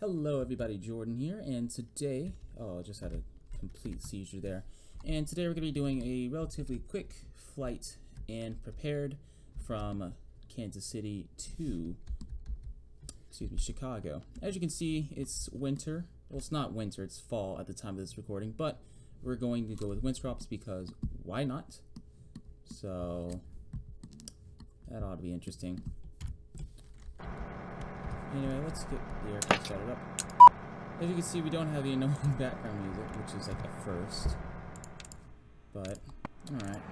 Hello everybody, Jordan here, and today, I just had a complete seizure there, and today we're going to be doing a relatively quick flight and prepared from Kansas City to, Chicago. As you can see, it's winter. Well, it's not winter, it's fall at the time of this recording, but we're going to go with Windscrops because why not? So, that ought to be interesting. Anyway, let's get the aircraft started up. As you can see, we don't have the annoying background music, which is like a first. But, alright.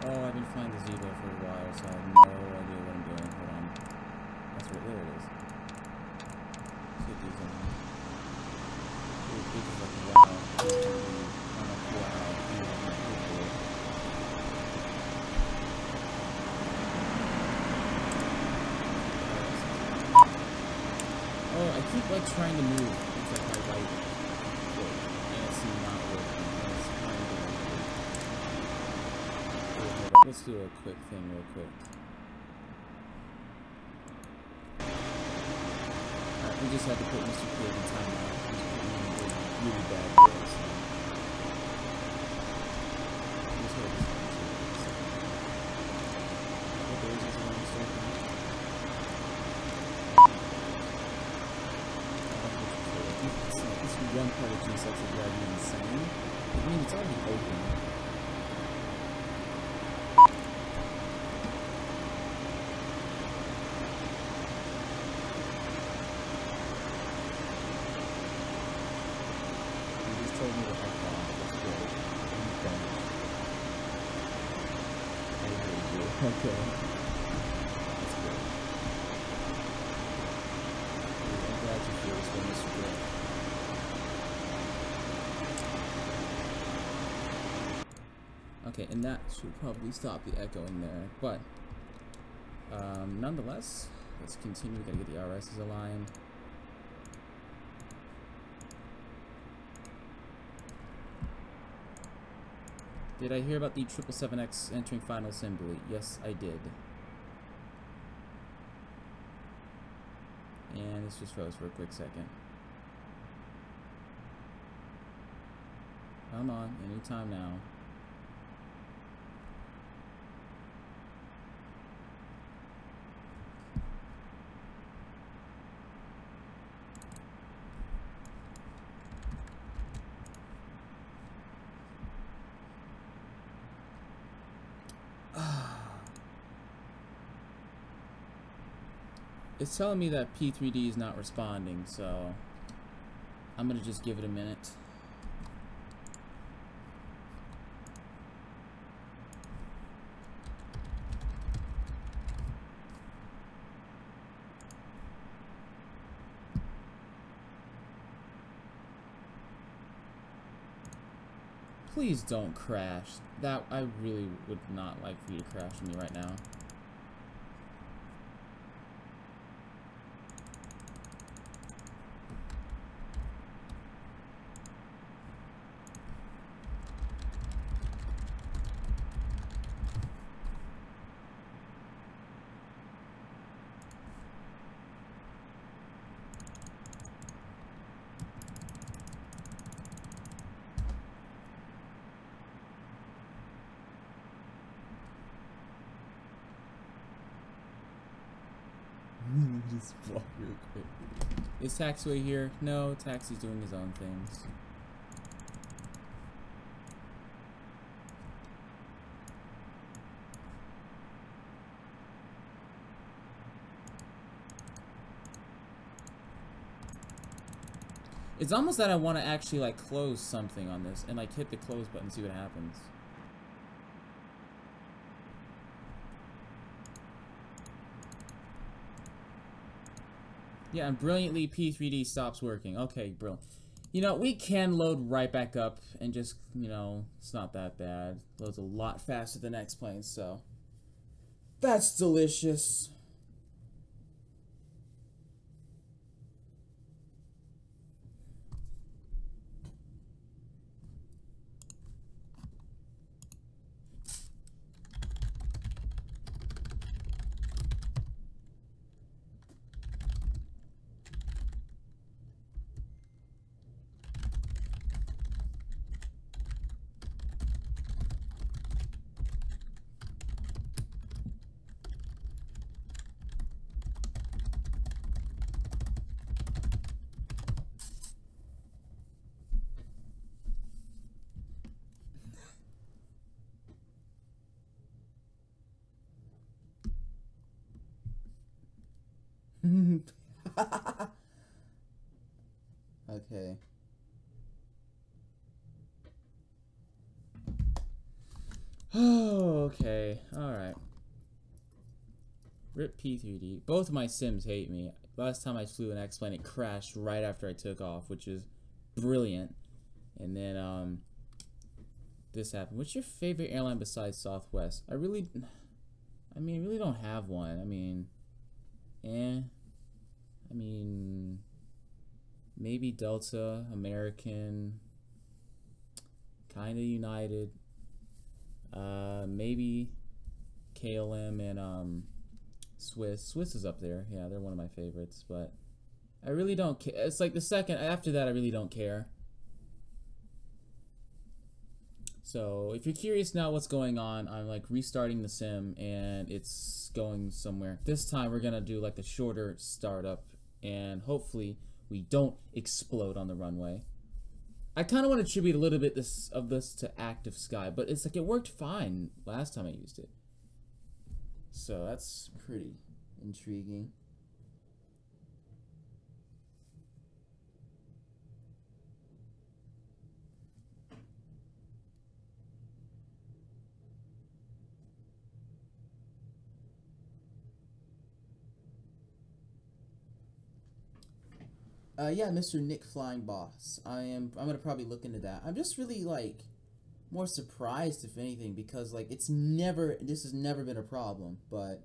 Oh, I've been flying the Zebo for a while, so I have no idea what I'm doing. Hold on. That's right, there it is. Let's get these in. Ooh, these are like, wow. I'm like, wow. Oh, I keep like trying to move with like my right foot, and it's not working. It's kind of weird. Let's do a quick thing real quick. Alright, we just have to put Mr. Craig in timeout. He's really bad for us. Just hope this happens. What days is it on the circle? One part of G6 is driving me insane. I mean, it's already open. You just told me to F off. That's good. I'm done. I hate you. Okay. That's good. I'm glad you feel this way, Mr. Gray. Okay, and that should probably stop the echoing there, but nonetheless, let's continue. We gotta get the RSs aligned. Did I hear about the 777X entering final assembly? Yes, I did. And this just froze for a quick second. Come on, anytime now. It's telling me that P3D is not responding, so I'm gonna just give it a minute. Please don't crash. That I really would not like for you to crash me right now. Just walk real quick. Is Taxiway here? No, Taxi's doing his own things. It's almost that I want to actually like close something on this and like hit the close button and see what happens. Yeah, and brilliantly P3D stops working. Okay, bro. You know, we can load right back up and just, you know, it's not that bad. Loads a lot faster than X-Plane, so that's delicious. Okay. Oh, okay. Alright. RIP P3D. Both of my sims hate me. Last time I flew an X-plane, it crashed right after I took off, which is brilliant. And then, this happened. What's your favorite airline besides Southwest? I really don't have one. Maybe Delta, American, kinda United, maybe KLM and Swiss. Swiss is up there. Yeah, they're one of my favorites, but I really don't care. It's like the second after that, I really don't care. So if you're curious now what's going on, I'm like restarting the sim and it's going somewhere. This time we're gonna do like a shorter startup and hopefully we don't explode on the runway. I kind of want to attribute a little bit of this to active sky, but it's like it worked fine last time I used it. So that's pretty intriguing. Yeah, Mr. Nick Flying Boss. I'm gonna probably look into that. I'm just really like more surprised if anything because like this has never been a problem, but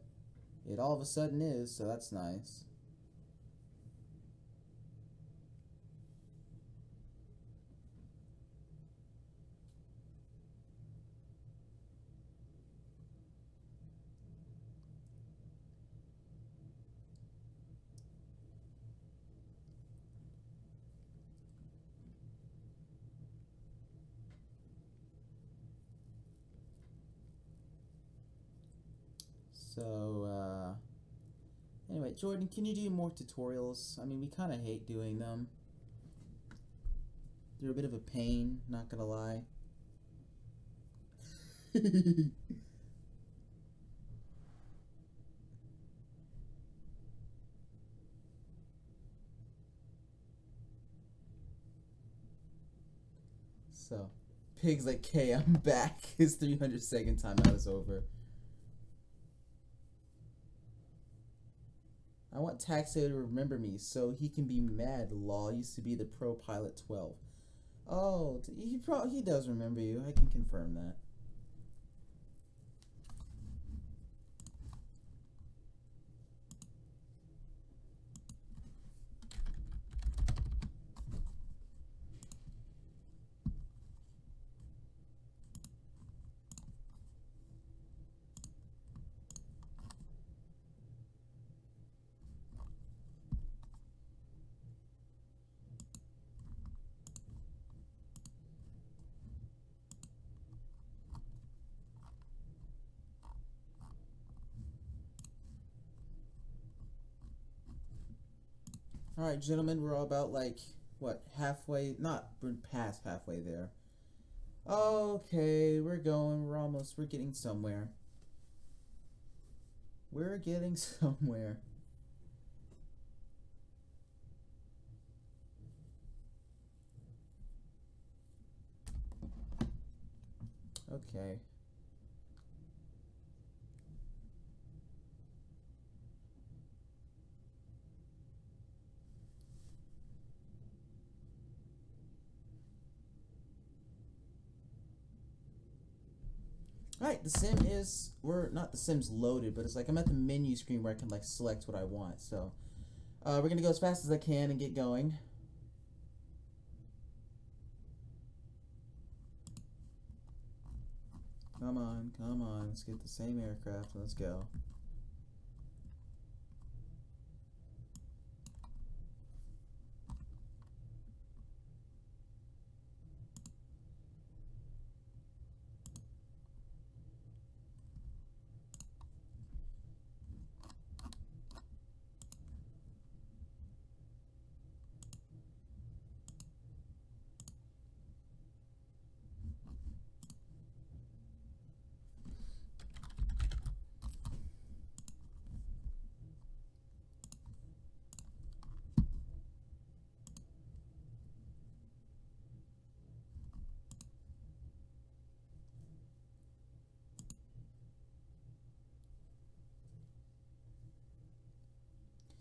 it all of a sudden is, so that's nice. So, anyway, Jordan, can you do more tutorials? I mean, we kind of hate doing them. They're a bit of a pain, not gonna lie. So, Pig's like, "K, I'm back." His 300-second timeout is over. I want Taxi to remember me so he can be mad. Lol, used to be the Pro Pilot 12. Oh, he does remember you. I can confirm that. Alright, gentlemen, we're all about like, what, halfway? Not, we're past halfway there. Okay, we're getting somewhere. We're getting somewhere. Okay. Alright, the sim is, not the sim's loaded, but it's like I'm at the menu screen where I can like select what I want. So, we're gonna go as fast as I can and get going. Come on, let's get the same aircraft, let's go.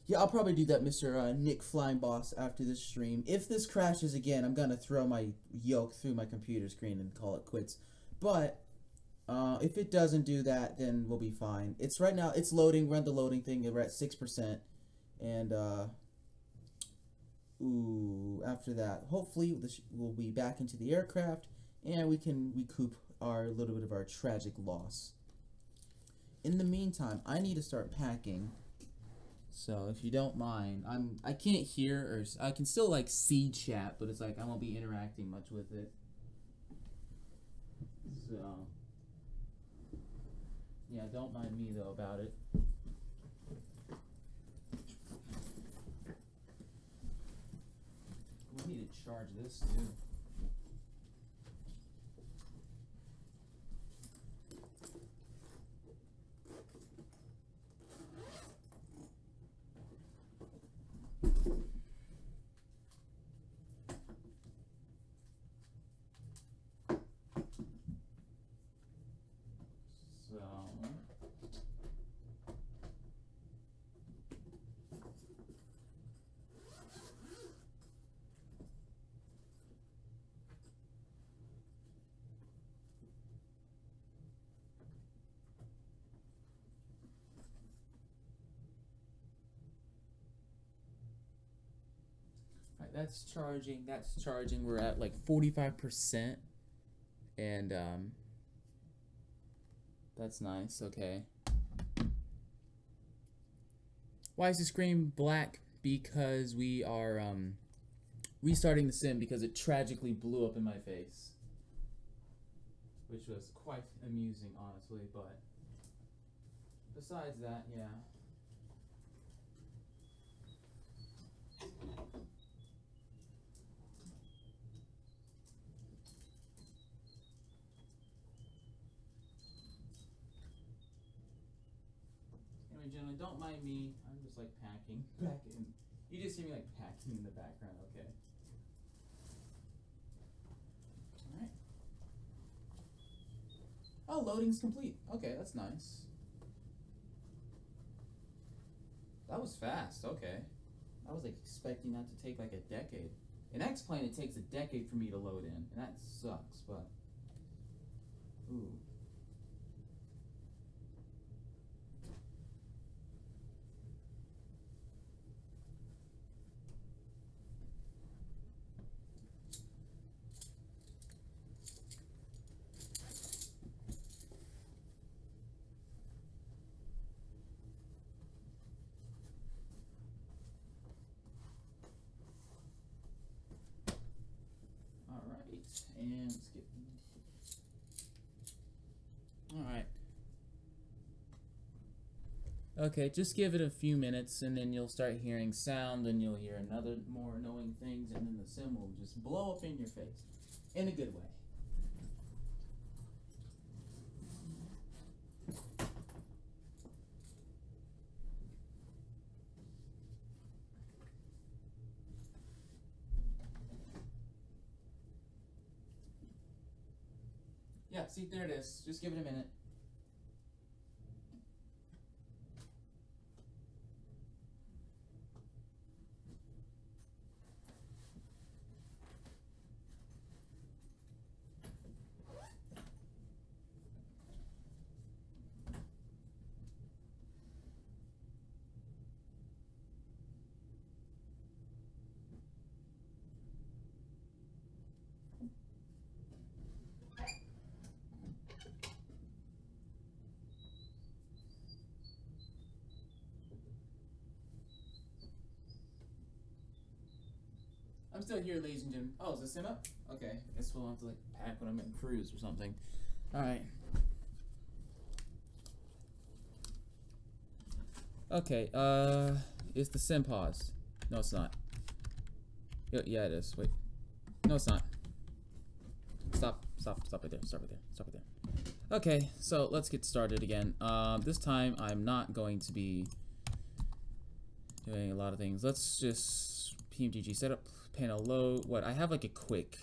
Yeah, I'll probably do that, Mr. Nick Flying Boss, after this stream. If this crashes again, I'm gonna throw my yoke through my computer screen and call it quits. But if it doesn't do that, then we'll be fine. It's right now. It's loading. Run the loading thing. We're at 6%, and after that, hopefully we'll be back into the aircraft, and we can recoup our little bit of our tragic loss. In the meantime, I need to start packing. So if you don't mind, I can't hear, or I can still like see chat, but it's like I won't be interacting much with it. So yeah, don't mind me though about it. We need to charge this too. That's charging. That's charging. We're at like 45%, and that's nice. Okay. Why is the screen black? Because we are restarting the sim because it tragically blew up in my face, which was quite amusing, honestly. But besides that, yeah. Gentlemen, don't mind me. I'm just like packing. You just hear me like packing in the background, okay? Alright. Oh, loading's complete. Okay, that's nice. That was fast, okay. I was like expecting that to take like a decade. In X-Plane, it takes a decade for me to load in, and that sucks, but... Ooh. And let's get. Alright. Okay, just give it a few minutes and then you'll start hearing sound and you'll hear another more annoying things and then the sim will just blow up in your face. In a good way. Yeah, see, there it is. Just give it a minute. I'm still here, ladies and gentlemen. Oh, is the sim up? Okay, I guess we'll have to like pack when I'm in cruise or something. Alright. Okay, is the sim paused? No, it's not. Yeah, it is. Wait. No, it's not. Stop right there. Stop right there. Okay, so let's get started again. This time I'm not going to be doing a lot of things. Let's just PMDG setup. Panel load. What? I have like a quick,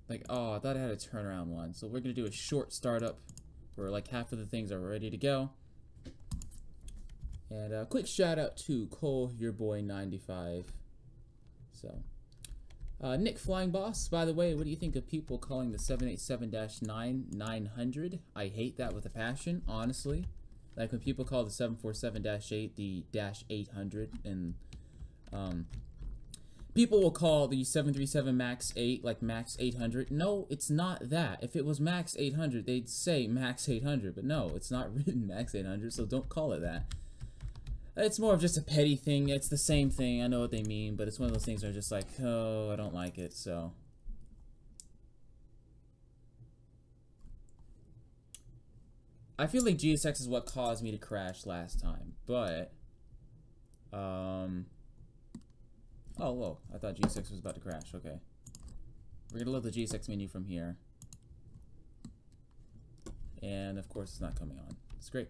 like, oh, I thought I had a turnaround one. So we're gonna do a short startup where like half of the things are ready to go, And a quick shout out to Cole, your boy 95. So, Nick Flying Boss, by the way, what do you think of people calling the 787-9 900? I hate that with a passion, honestly. Like when people call the 747-8 the -800, and people will call the 737 MAX 8 like MAX 800. No, it's not that. If it was MAX 800, they'd say MAX 800, but no, it's not written MAX 800, so don't call it that. It's more of just a petty thing. It's the same thing. I know what they mean, but it's one of those things where just like, oh, I don't like it, so. I feel like GSX is what caused me to crash last time, but, oh, whoa, I thought GSX was about to crash, okay. We're gonna load the GSX menu from here. And, of course, it's not coming on. It's great.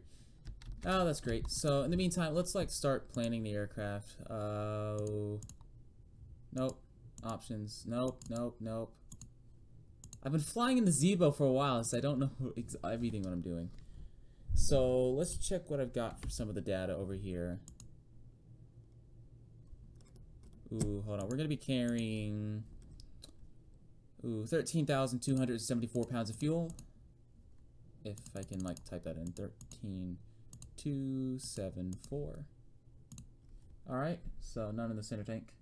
Oh, that's great. So, in the meantime, let's, like, start planning the aircraft. Nope. Options. Nope, nope, nope. I've been flying in the Zebo for a while, so I don't know everything what I'm doing. So, let's check what I've got for some of the data over here. Ooh, hold on. We're going to be carrying, 13,274 pounds of fuel. If I can, like, type that in. 13,274. Alright, so none in the center tank.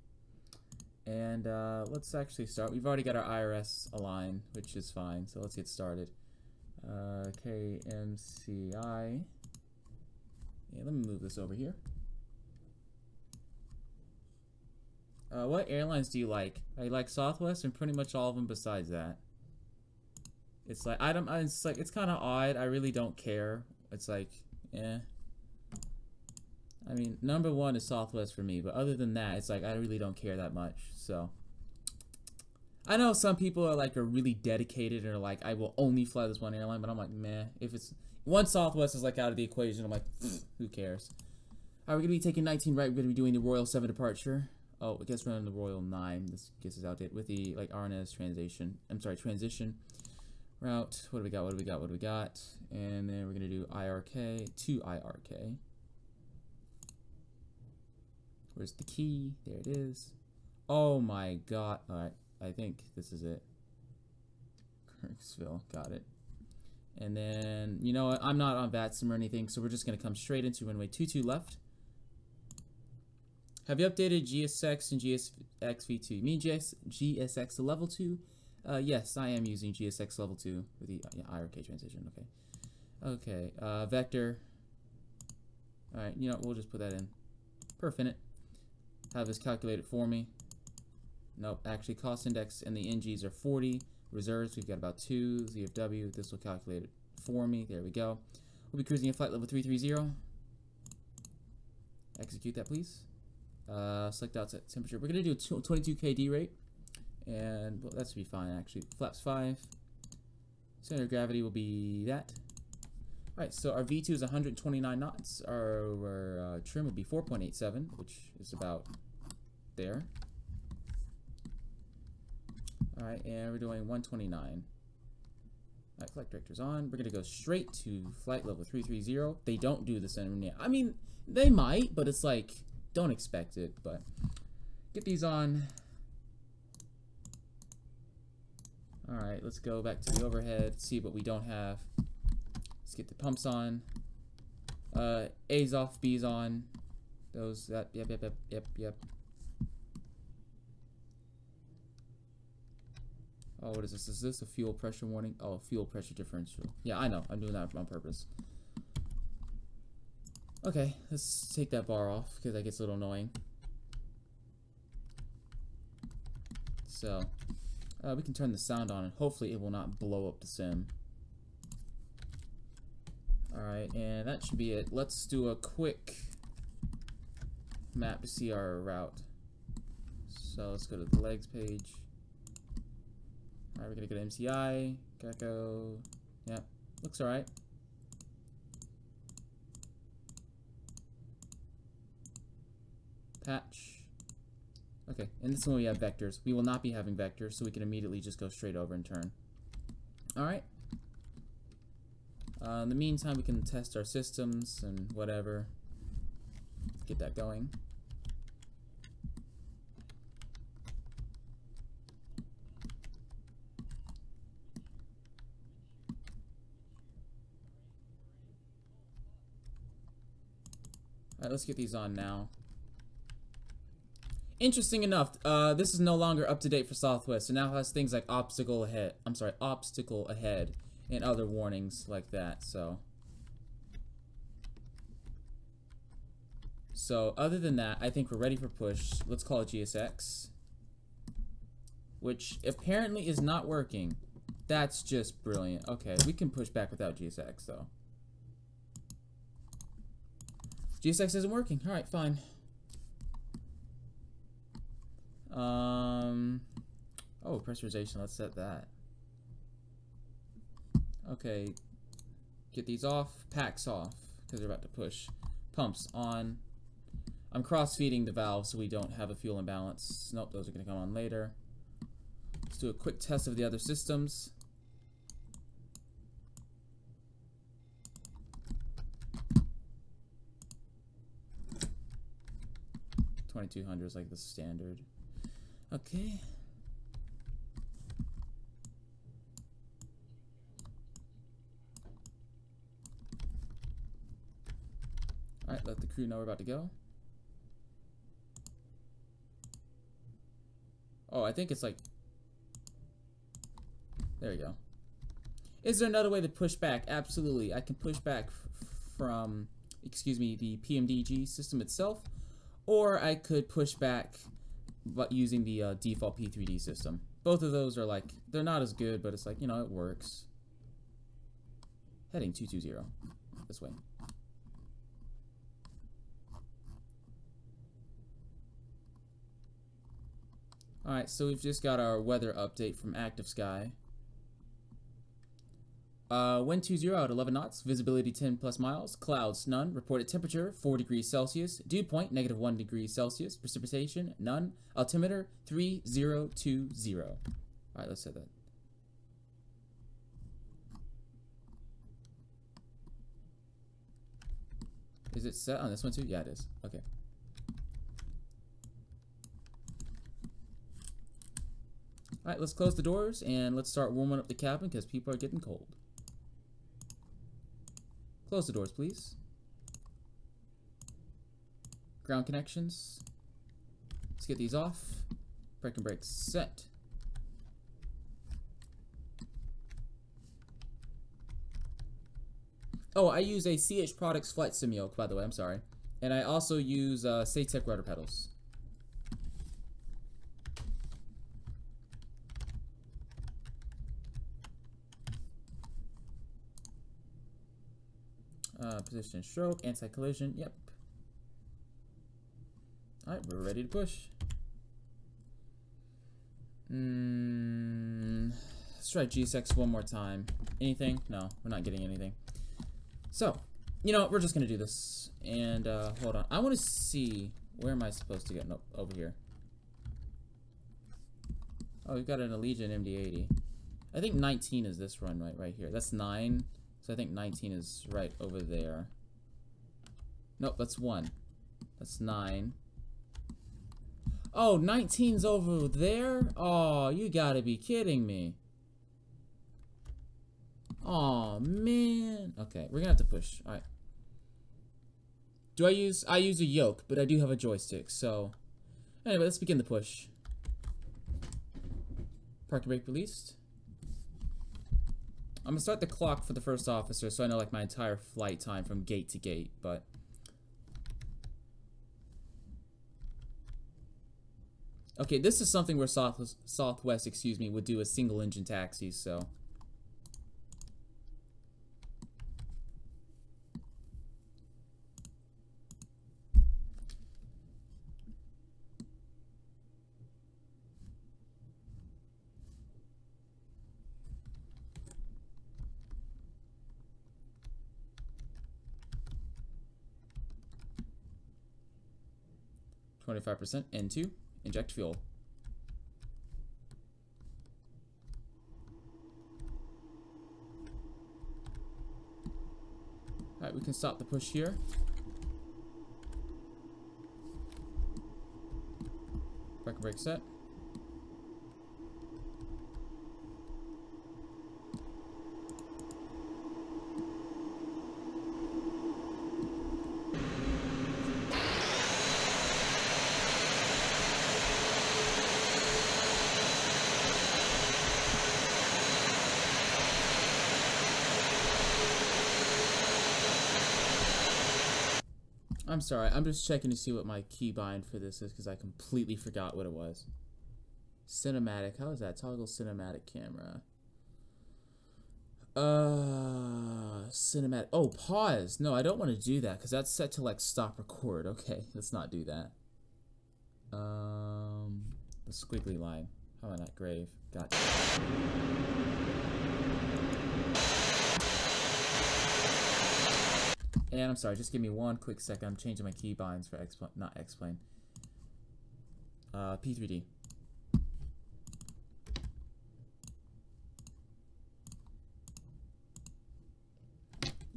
And let's actually start. We've already got our IRS aligned, which is fine, so let's get started. MCI. Yeah, let me move this over here. What airlines do you like? I like Southwest and pretty much all of them besides that. It's like, it's kind of odd. I really don't care. It's like, eh. I mean, number one is Southwest for me, but other than that, it's like, I really don't care that much, so. I know some people are like, really dedicated and are like, I will only fly this one airline, but I'm like, meh. If it's, once Southwest is like out of the equation, I'm like, who cares? Alright, we're gonna be taking 19 right, we're gonna be doing the Royal 7 departure. Oh, I guess we're on the Royal 9, this gets us outdated, with the, like, RNS transition, route. What do we got, what do we got, what do we got? And then we're gonna do IRK to IRK. Where's the key? There it is. Oh my god. Alright, I think this is it. Kirksville, got it. And then, you know what? I'm not on VATSIM or anything, so we're just going to come straight into runway 22 left. Have you updated GSX and GSX V2? You mean GSX to level 2? Yes, I am using GSX level 2 with the IRK transition. Okay. Okay, vector. Alright, you know, we'll just put that in. Perfinite. Have this calculated for me. Nope, actually cost index and the NGs are 40. Reserves, we've got about 2. ZFW, this will calculate it for me. There we go. We'll be cruising at flight level 330. Execute that, please. Select outside temperature. We're going to do a 22 KD rate. And well, that should be fine, actually. Flaps 5. Center of gravity will be that. Alright, so our V2 is 129 knots. Our trim will be 4.87, which is about there. Alright, and we're doing 129. Alright, flight director's on. We're going to go straight to flight level 330. They don't do the center net. I mean, they might, but it's like, don't expect it. But get these on. Alright, let's go back to the overhead, see what we don't have. Let's get the pumps on. A's off, B's on. Those, that, yep. Oh, what is this? Is this a fuel pressure warning? Oh, fuel pressure differential. Yeah, I know. I'm doing that on purpose. Okay, let's take that bar off because that gets a little annoying. So, we can turn the sound on and hopefully it will not blow up the sim. Alright, and that should be it. Let's do a quick map to see our route. So let's go to the legs page. Alright, we're gonna go to MCI, Gecko. Yep, looks alright. Patch. Okay, and this one we have vectors. We will not be having vectors, so we can immediately just go straight over and turn. Alright. In the meantime, we can test our systems and whatever. get that going. Alright, let's get these on now. Interesting enough, this is no longer up to date for Southwest. So now it has things like obstacle ahead. I'm sorry, obstacle ahead, and other warnings like that. So other than that, I think we're ready for push. Let's call it GSX, which apparently is not working. That's just brilliant. Okay, we can push back without GSX though. GSX isn't working. All right, fine. Oh, pressurization. Let's set that. Okay, get these off. Packs off because they're about to push. Pumps on. I'm cross-feeding the valves so we don't have a fuel imbalance. Nope, those are going to come on later. Let's do a quick test of the other systems. $2,200 is like the standard. Okay. Alright, let the crew know we're about to go. Oh, I think it's like... There we go. Is there another way to push back? Absolutely. I can push back from, excuse me, the PMDG system itself. Or I could push back but using the default P3D system. Both of those are like, they're not as good, but it's like, you know, it works. Heading 220. This way. Alright, so we've just got our weather update from Active Sky. Wind 20 at 11 knots, visibility 10 plus miles, clouds none, reported temperature 4 degrees Celsius, dew point -1 degree Celsius, precipitation none, altimeter 3020. Alright, let's set that. Is it set on this one too? Yeah, it is. Okay. Alright, let's close the doors and let's start warming up the cabin because people are getting cold. Close the doors, please. Ground connections. Let's get these off. Brake and brakes set. Oh, I use a CH Products Flight Simyoke, by the way, I'm sorry. And I also use Saytech rudder pedals. Position stroke, anti-collision, yep. Alright, we're ready to push. Let's try GSX one more time. Anything? No, we're not getting anything. So, you know, we're just gonna do this. And, hold on. I wanna see, where am I supposed to get? Nope, over here. Oh, we've got an Allegiant MD-80. I think 19 is this run right here. That's 9. So I think 19 is right over there. Nope, that's 1. That's 9. Oh, 19's over there? Oh, you gotta be kidding me. Oh, man. Okay, we're gonna have to push. Alright. I use a yoke, but I do have a joystick, so... Anyway, let's begin the push. Parking brake released. I'm gonna start the clock for the first officer so I know like my entire flight time from gate to gate, but okay, this is something where Southwest, excuse me, would do a single engine taxi, so 25% N2, inject fuel. Alright, we can stop the push here. Brake set. I'm sorry, I'm just checking to see what my keybind for this is because I completely forgot what it was. Cinematic, how is that? Toggle cinematic camera. Cinematic. Oh, pause. No, I don't want to do that because that's set to like stop record. Okay, let's not do that. The squiggly line. How about that? Grave. Gotcha. And I'm sorry, just give me one quick second. I'm changing my keybinds for not X-Plane. P3D.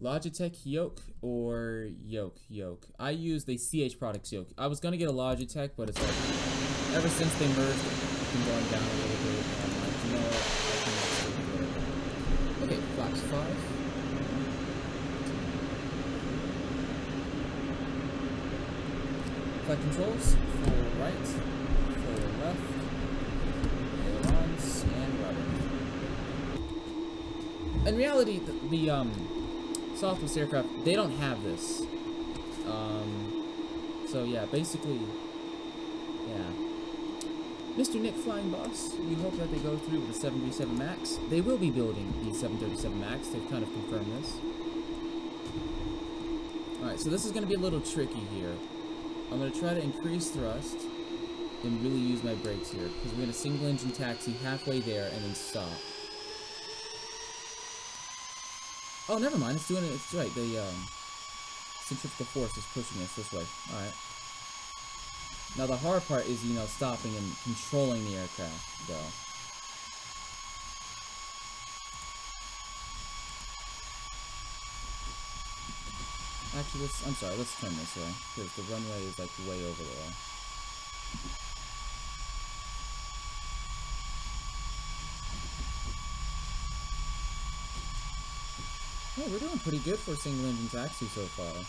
Logitech yoke or yoke? I use the CH Products yoke. I was gonna get a Logitech, but it's like ever since they merged, it's been going down a little bit. I'm like, you know what? Okay, flaps 5. Flight controls, forward right, forward left, ailerons, and rudder. In reality, the Southwest aircraft, they don't have this. So yeah, basically, yeah. Mr. Nick Flying Boss, we hope that they go through with the 737 MAX. They will be building the 737 MAX, they've kind of confirmed this. Alright, so this is going to be a little tricky here. I'm going to try to increase thrust and really use my brakes here, because we're going to single engine taxi halfway there and then stop. Oh, never mind, it's doing it, it's right, the centrifugal force is pushing us this way. Alright. Now the hard part is, you know, stopping and controlling the aircraft, though. Actually, I'm sorry, let's turn this way, because the runway is, like, way over there. Yeah, we're doing pretty good for a single engine taxi so far.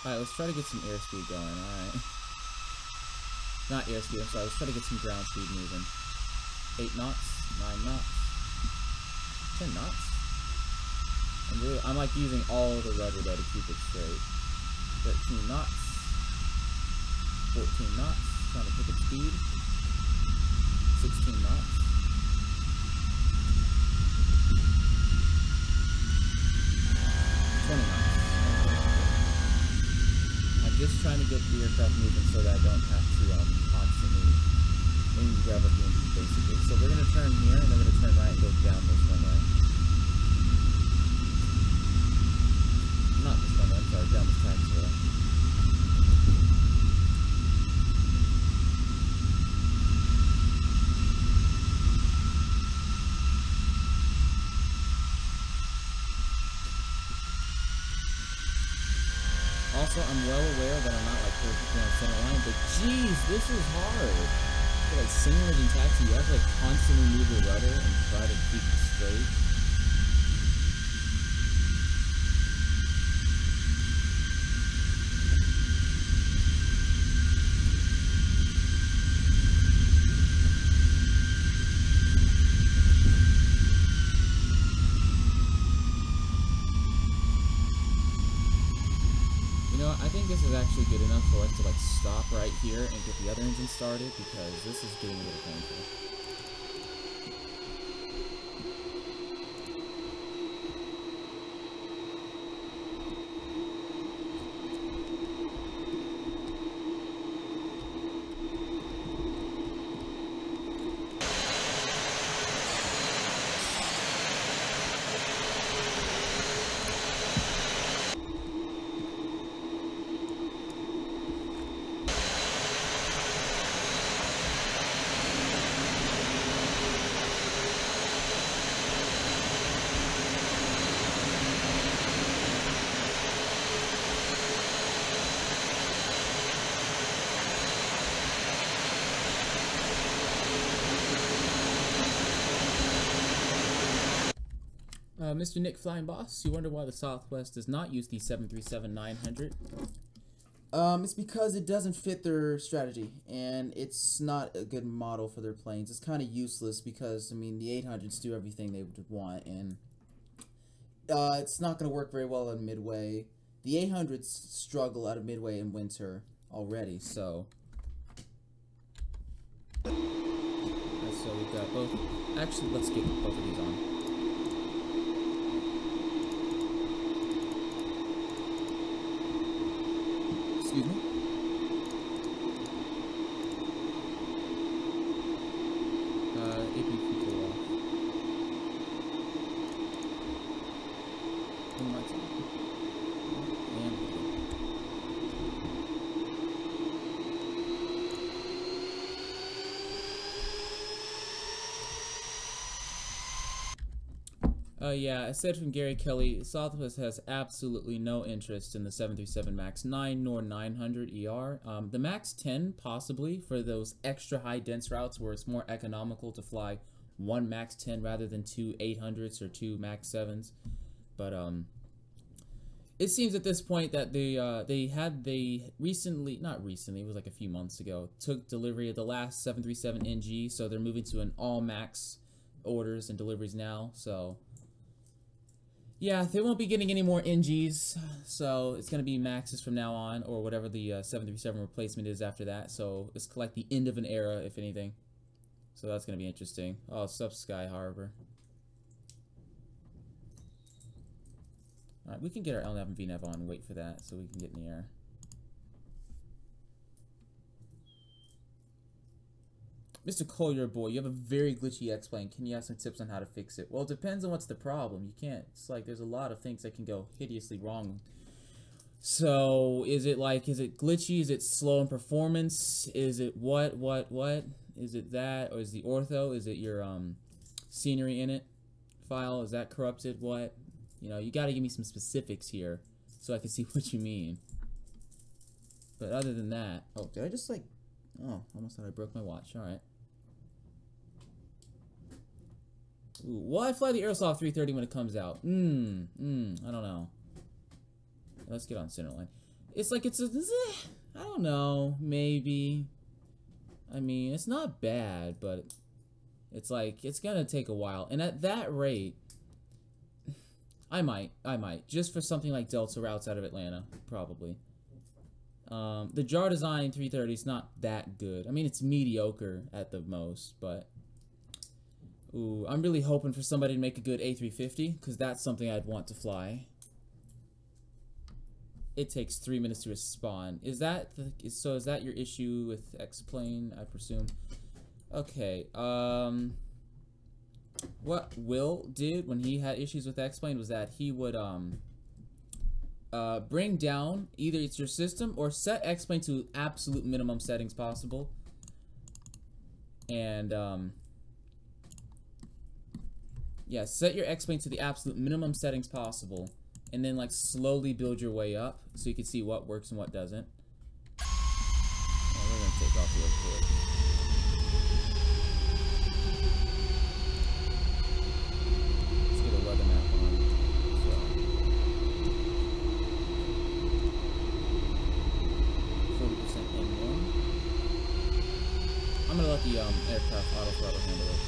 Alright, let's try to get some airspeed going, alright. Not airspeed, I'm sorry, let's try to get some ground speed moving. 8 knots, 9 knots, 10 knots. I'm like using all the rudder though to keep it straight. 13 knots, 14 knots, trying to pick up speed. 16 knots. 20 knots. Just trying to get the aircraft moving so that I don't have to constantly rev up the engine, basically. So we're going to turn here, and then we're going to turn right and go down this runway. Not this runway, I'm sorry, down this taxiway. Also, I'm well aware that I'm not like perfectly on center line, but geez, this is hard. For like single engine taxi, you have to like constantly move your rudder and try to keep it straight. I think this is actually good enough for us to like stop right here and get the other engine started, because this is getting a little painful. Mr. Nick Flying Boss, you wonder why the Southwest does not use the 737-900? It's because it doesn't fit their strategy, and it's not a good model for their planes. It's kind of useless because, I mean, the 800s do everything they would want, and it's not going to work very well on Midway. The 800s struggle out of Midway in winter already, so... So we've got both... Actually, let's get both of these on. Excuse me? AP control off. And lights on. And we go. Yeah, aside from Gary Kelly, Southwest has absolutely no interest in the 737 MAX 9 nor 900 ER. The MAX 10 possibly for those extra high dense routes where it's more economical to fly one MAX 10 rather than two 800s or two MAX 7s. But it seems at this point that they recently, not recently, it was like a few months ago, took delivery of the last 737 NG, so they're moving to an all MAX orders and deliveries now. So yeah, they won't be getting any more NGs, so it's going to be Maxes from now on, or whatever the 737 replacement is after that. So it's like the end of an era, if anything. So that's going to be interesting. Oh, sup, Sky Harbor. Alright, we can get our LNAV and VNAV on and wait for that so we can get in the air. Mr. Collier boy, you have a very glitchy X-plane. Can you have some tips on how to fix it? Well, it depends on what's the problem. You can't, it's like there's a lot of things that can go hideously wrong. So, is it glitchy? Is it slow in performance? Is it what? Is it that? Or is the ortho? Is it your scenery in it file? Is that corrupted? What? You know, you gotta give me some specifics here so I can see what you mean. But other than that, oh, did I just like, oh, almost thought I broke my watch. Alright. Ooh, will I fly the Aerosoft 330 when it comes out? I don't know. Let's get on centerline. It's like it's a, I don't know, maybe. I mean, it's not bad, but it's like it's gonna take a while. And at that rate, I might, just for something like Delta routes out of Atlanta, probably. The jar design 330 is not that good. I mean, it's mediocre at the most, but ooh, I'm really hoping for somebody to make a good A350 because that's something I'd want to fly. It takes 3 minutes to respond. Is that so? Is that your issue with X-plane? I presume. Okay. What Will did when he had issues with X-plane was that he would bring down either it's your system or set X-plane to absolute minimum settings possible, and yeah, set your X-plane to the absolute minimum settings possible, and then like slowly build your way up so you can see what works and what doesn't. Oh, we're gonna take off real quick. Let's get a weather map on. So 40% N1. I'm gonna let the aircraft auto throttle handle it.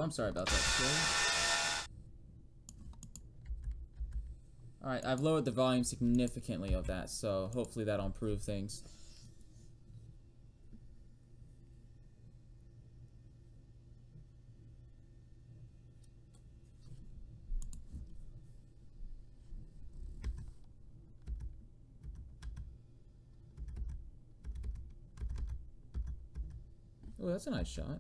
I'm sorry about that, sir. Alright, I've lowered the volume significantly of that, so hopefully that'll improve things. Oh, that's a nice shot.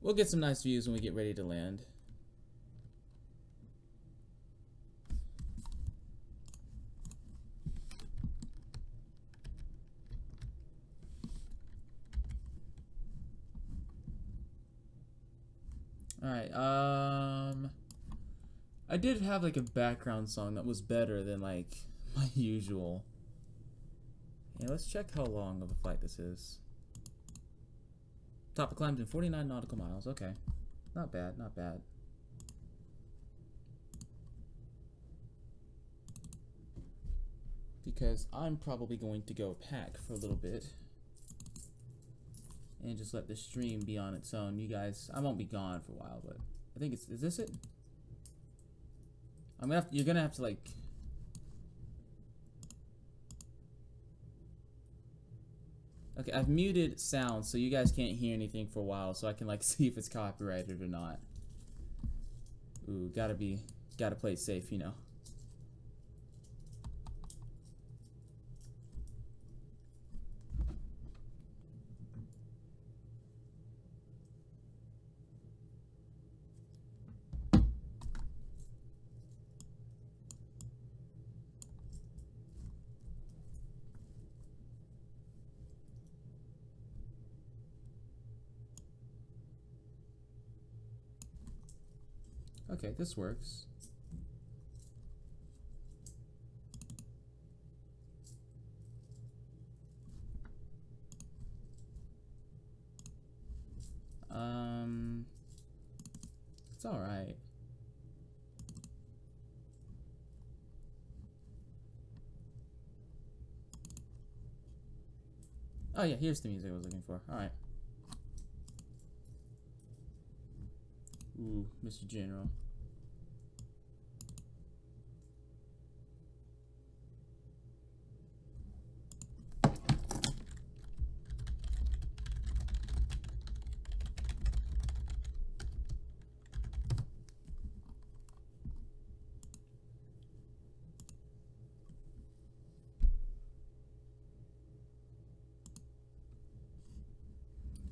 We'll get some nice views when we get ready to land. Alright, I did have like a background song that was better than like my usual. Yeah, let's check how long of a flight this is. Top of climbed in 49 nautical miles. Okay. Not bad, not bad. Because I'm probably going to go pack for a little bit. And just let the stream be on its own. You guys, I won't be gone for a while, but I think is this it? I'm gonna have to, you're gonna have to like... Okay, I've muted sound so you guys can't hear anything for a while, so I can like see if it's copyrighted or not. Ooh, gotta play it safe, you know. Okay, this works. It's all right. Oh yeah, here's the music I was looking for. All right. Ooh, Mr. General.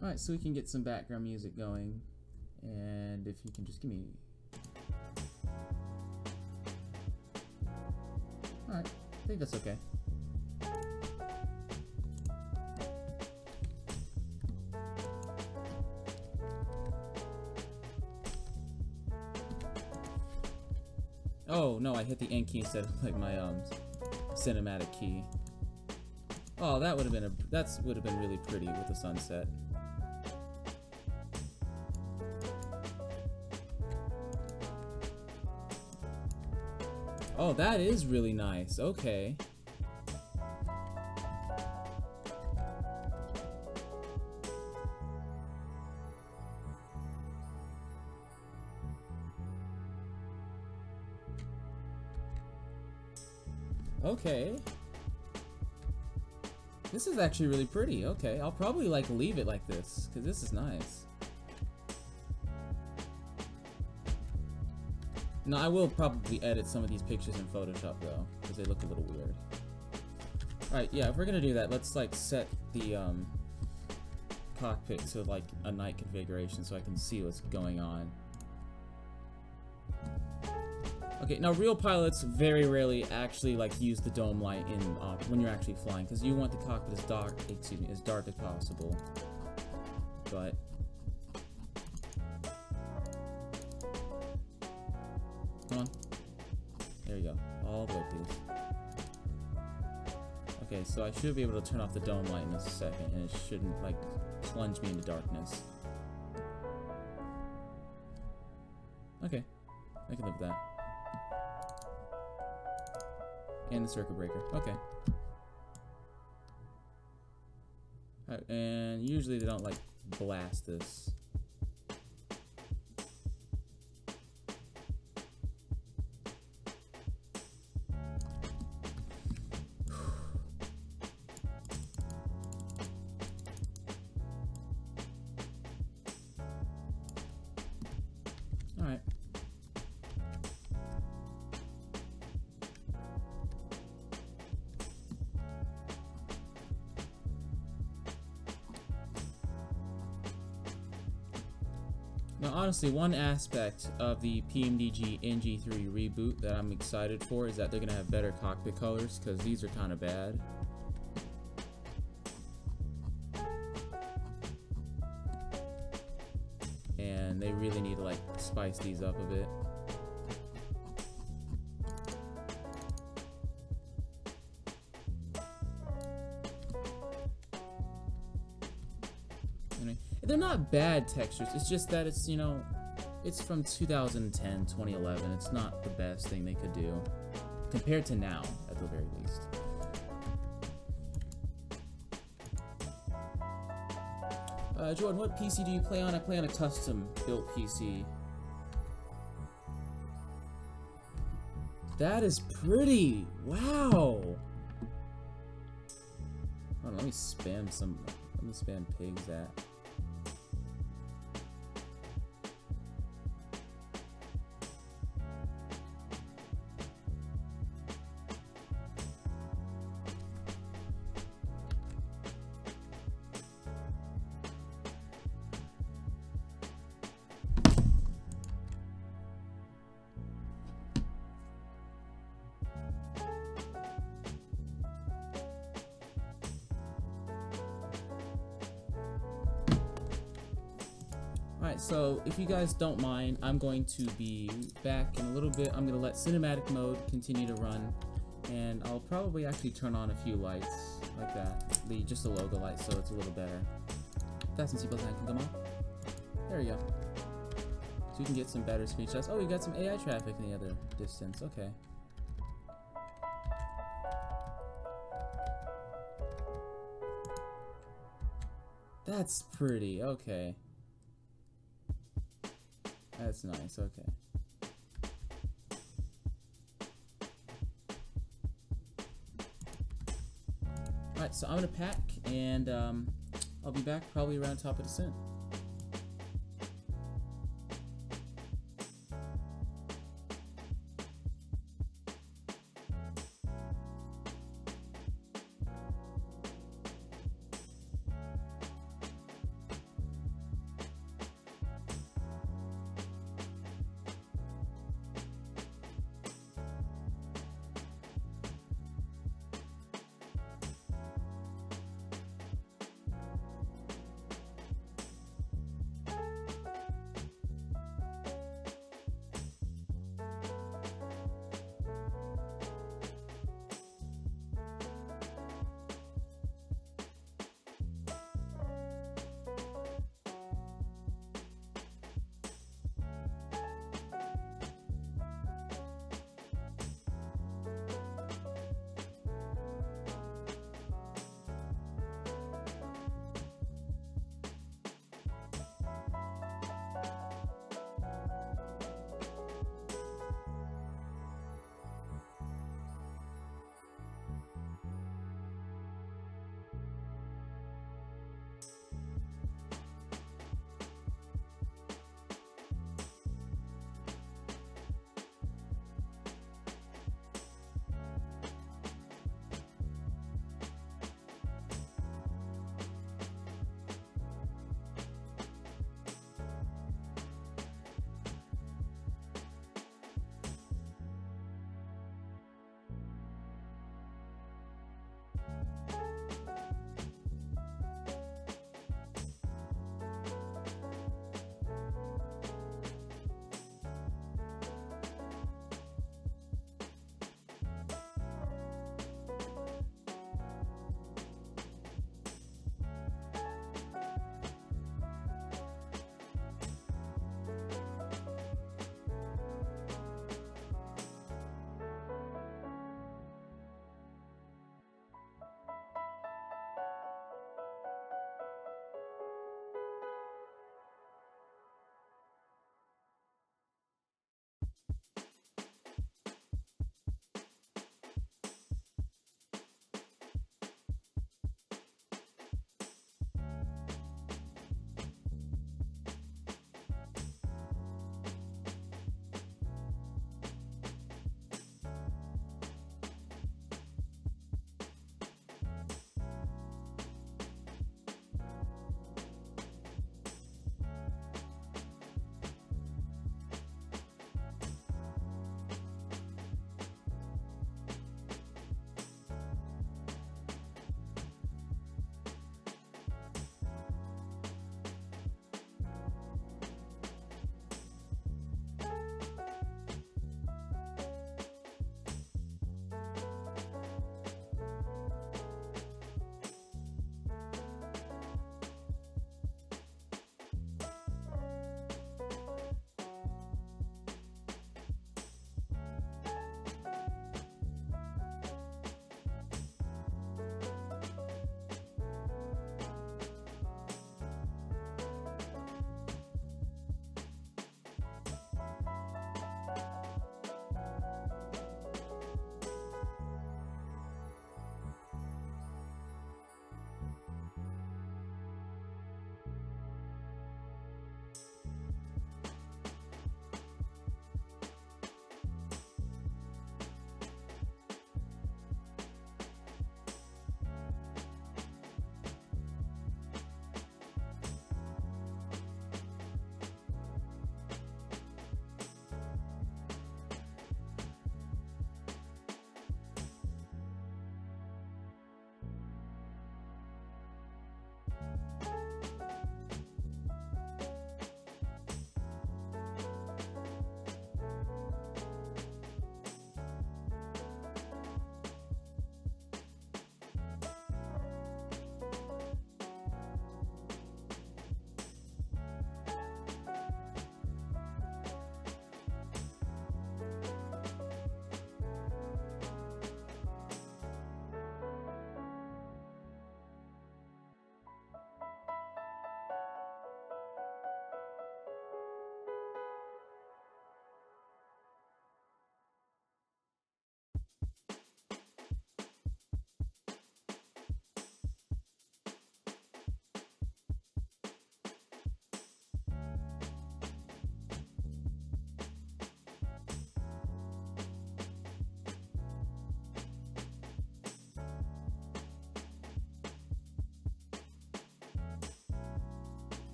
Alright, so we can get some background music going. And if you can just give me... Alright, I think that's okay. Oh, no, I hit the N key instead of like my cinematic key. Oh, that would have been really pretty with the sunset. Oh, that is really nice. Okay. Okay. This is actually really pretty. Okay, I'll probably like leave it like this because this is nice. No, I will probably edit some of these pictures in Photoshop though, because they look a little weird. Alright, yeah, if we're gonna do that, let's like set the cockpit to like a night configuration so I can see what's going on. Okay, now real pilots very rarely actually like use the dome light in when you're actually flying, because you want the cockpit as dark as possible. But come on. There you go. All the way, please. Okay, so I should be able to turn off the dome light in a second, and it shouldn't, like, plunge me into darkness. Okay. I can live with that. And the circuit breaker. Okay. And usually they don't like blast this. Alright. Now, honestly, one aspect of the PMDG NG3 reboot that I'm excited for is that they're going to have better cockpit colors, because these are kind of bad. And they really need to, like, spice these up a bit. They're not bad textures, it's just that it's, you know, it's from 2010, 2011. It's not the best thing they could do, compared to now, at the very least. Jordan, what PC do you play on? I play on a custom-built PC. That is pretty! Wow! Hold on, let me spam pigs at. Alright, so if you guys don't mind, I'm going to be back in a little bit. I'm going to let cinematic mode continue to run, and I'll probably actually turn on a few lights like that. Just the logo light, so it's a little better. That's some seatbelts can come on. There we go. So we can get some better screenshots. Oh, we got some AI traffic in the other distance. Okay. That's pretty. Okay. That's nice, okay. Alright, so I'm gonna pack, and I'll be back probably around top of descent.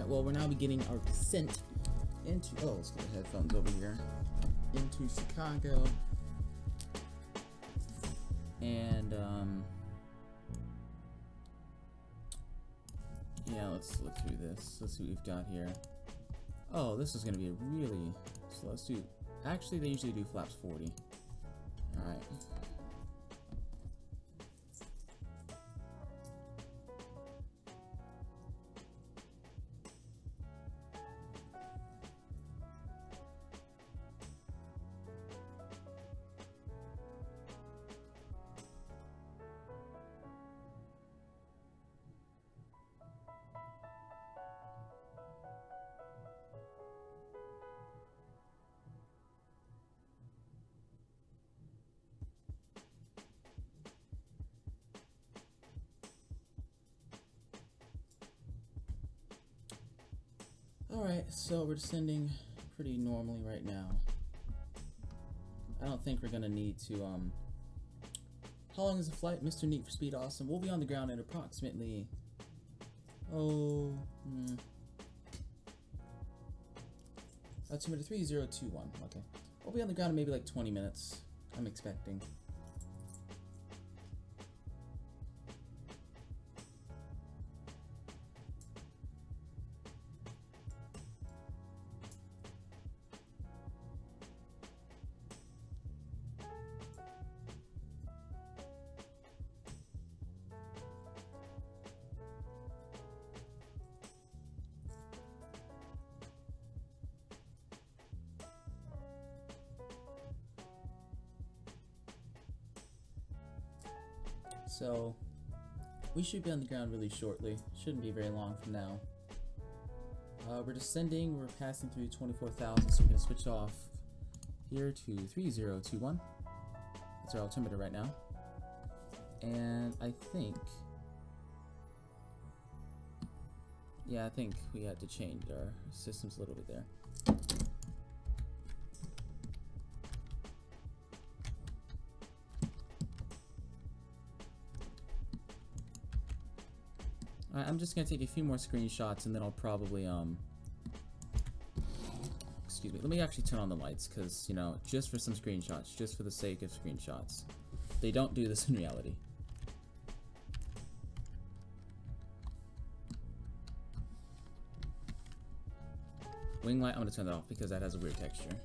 Alright, well, we're now beginning our descent into, oh, let's get the headphones over here, into Chicago. And, yeah, let's look through this. Let's see what we've got here. Oh, this is going to be a really, so let's do, actually, they usually do flaps 40. Alright. Alright, so we're descending pretty normally right now. I don't think we're gonna need to, how long is the flight, Mr. Neat for Speed Awesome? We'll be on the ground at approximately, altimeter 3021, okay. We'll be on the ground in maybe like 20 minutes, I'm expecting. So, we should be on the ground really shortly. Shouldn't be very long from now. We're descending, we're passing through 24,000, so we're going to switch off here to 3021. That's our altimeter right now. And I think, yeah, I think we had to change our systems a little bit there. I'm just gonna take a few more screenshots and then I'll probably excuse me, let me actually turn on the lights because, you know, just for some screenshots, just for the sake of screenshots. They don't do this in reality. Wing light, I'm gonna turn that off because that has a weird texture.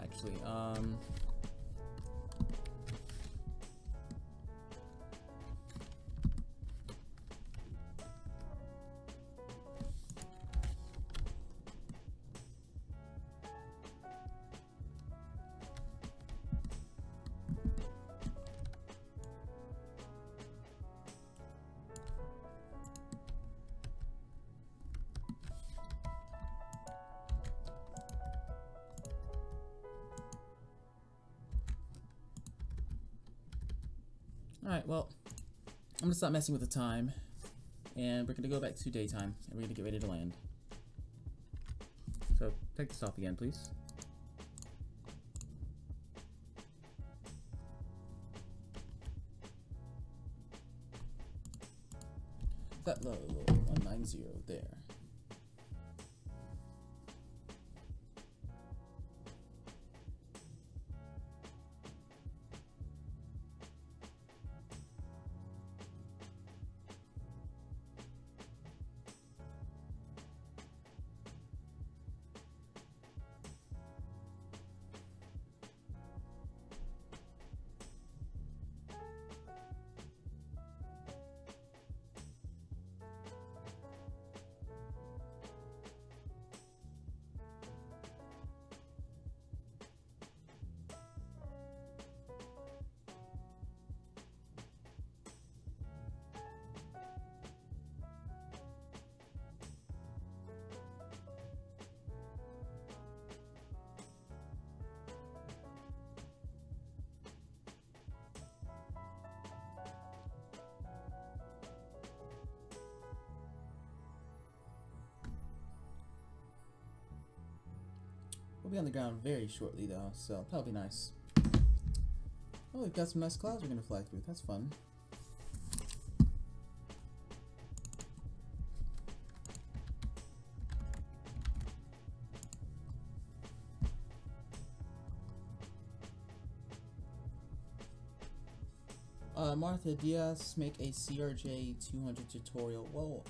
Actually, alright, well, I'm gonna stop messing with the time, and we're gonna go back to daytime, and we're gonna get ready to land. So, take this off again, please. That low, 190 there. We'll be on the ground very shortly though, so that'll be nice. Oh, we've got some nice clouds we're gonna fly through. That's fun. Martha Diaz, make a CRJ 200 tutorial. Well,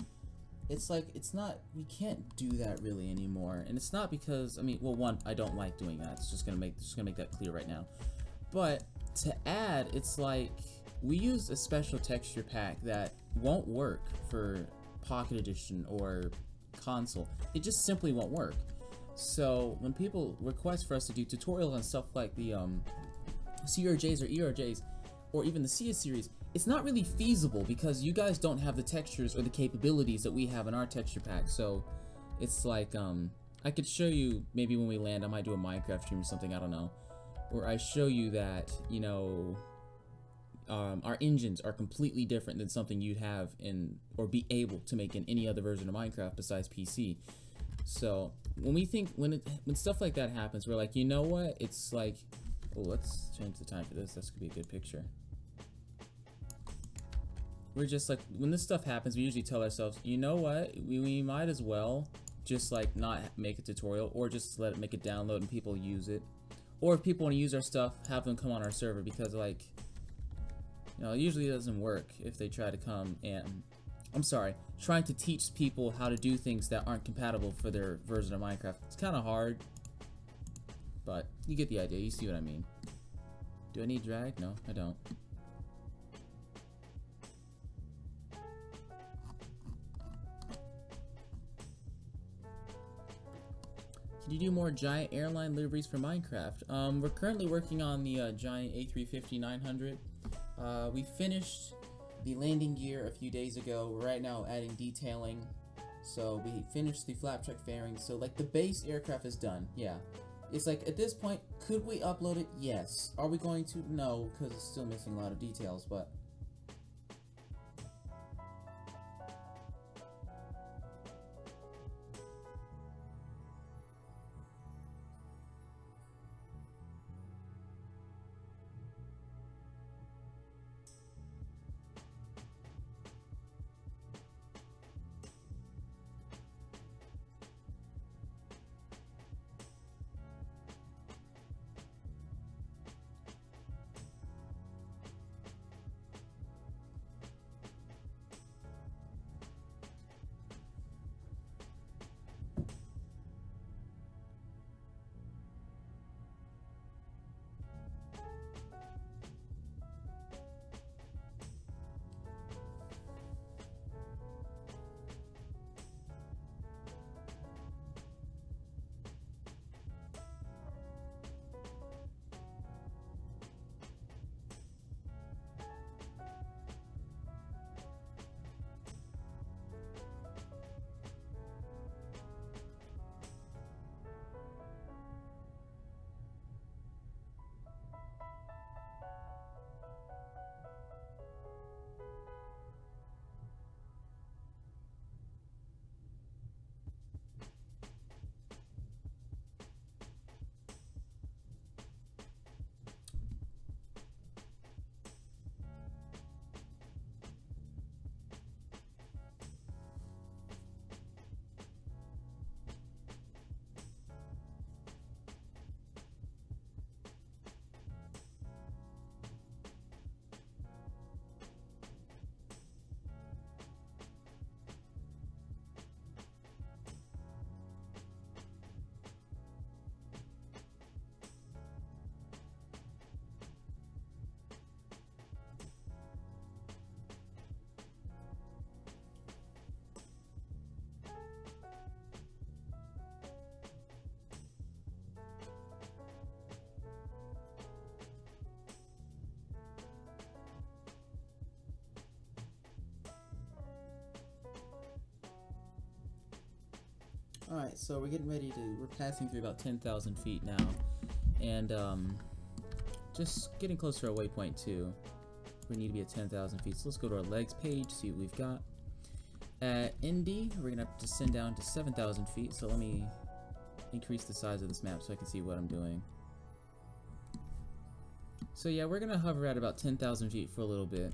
it's like, it's not, we can't do that really anymore, and it's not because, I mean, well, one, I don't like doing that. It's just gonna make that clear right now. But to add, it's like, we used a special texture pack that won't work for Pocket Edition or console. It just simply won't work. So when people request for us to do tutorials on stuff like the CRJs or ERJs, or even the CS series, it's not really feasible because you guys don't have the textures or the capabilities that we have in our texture pack. So it's like, I could show you, maybe when we land, I might do a Minecraft stream or something, I don't know, where I show you that, you know, our engines are completely different than something you'd have in, or be able to make in any other version of Minecraft besides PC. So when we think, when stuff like that happens, we're like, you know what, it's like, oh, let's change the time for this, this could be a good picture. We're just like, when this stuff happens, we usually tell ourselves, you know what, we might as well just like not make a tutorial, or just let it make a download and people use it. Or if people want to use our stuff, have them come on our server, because like, you know, it usually doesn't work if they try to come and, I'm sorry, trying to teach people how to do things that aren't compatible for their version of Minecraft. It's kind of hard, but you get the idea, you see what I mean. Do I need drag? No, I don't. Can you do more giant airline liveries for Minecraft? We're currently working on the giant A350-900. We finished the landing gear a few days ago. We're right now adding detailing. So we finished the flapjack fairing. So like the base aircraft is done. Yeah. It's like at this point, could we upload it? Yes. Are we going to? No, because it's still missing a lot of details, but alright, so we're getting ready to, we're passing through about 10,000 feet now, and just getting closer to our waypoint too. We need to be at 10,000 feet, so let's go to our legs page, see what we've got. At ND, we're gonna have to descend down to 7,000 feet, so let me increase the size of this map so I can see what I'm doing. So yeah, we're gonna hover at about 10,000 feet for a little bit.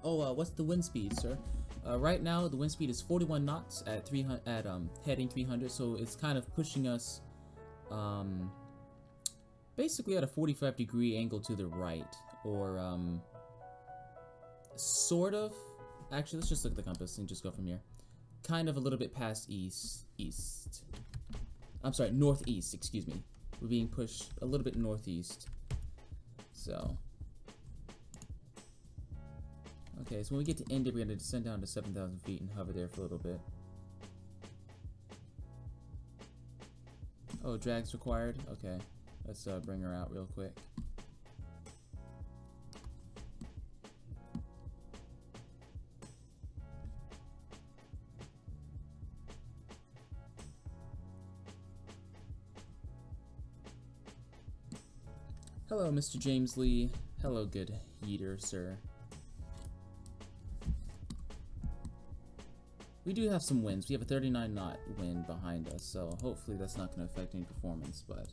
Oh, what's the wind speed, sir? Right now, the wind speed is 41 knots at 300 at heading 300, so it's kind of pushing us basically at a 45-degree angle to the right, or sort of. Actually, let's just look at the compass and just go from here. Kind of a little bit past east. I'm sorry, northeast. Excuse me. We're being pushed a little bit northeast. So. Okay, so when we get to India, we're going to descend down to 7,000 feet and hover there for a little bit. Oh, drag's required? Okay, let's bring her out real quick. Hello, Mr. James Lee. Hello, good yeeter, sir. We do have some winds. We have a 39 knot wind behind us, so hopefully that's not going to affect any performance, but...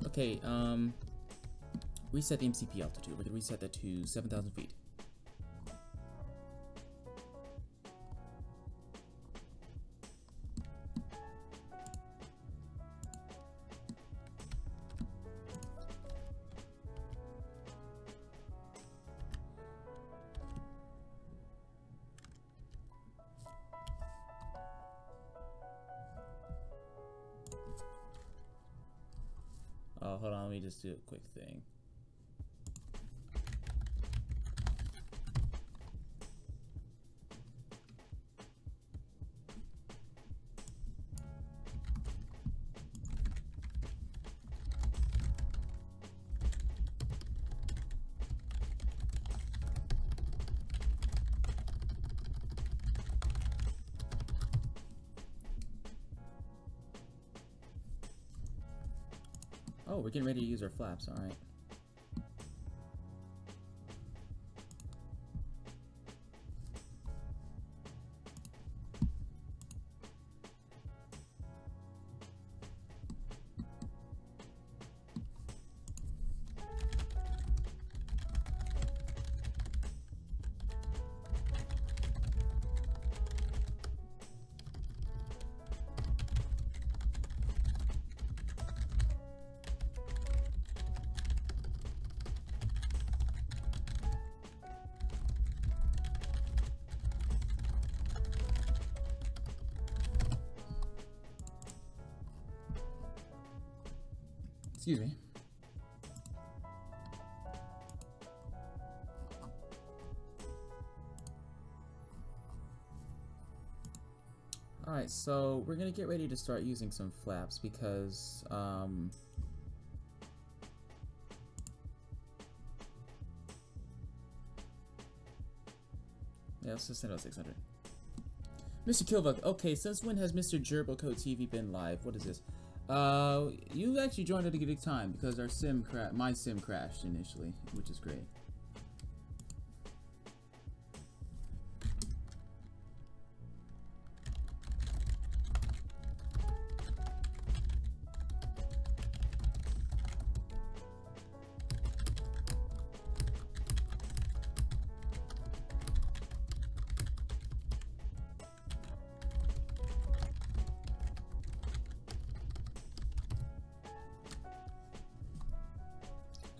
Okay, reset the MCP altitude. We're gonna reset that to 7,000 feet. Oh, hold on, let me just do a quick thing. Oh, we're getting ready to use our flaps, alright. Excuse me. Alright, so we're gonna get ready to start using some flaps because yeah, let's just send out 600. Mr. Kilbuck, okay, since when has Mr. Gerbil Code TV been live? What is this? You actually joined at a good time because our my sim crashed initially, which is great.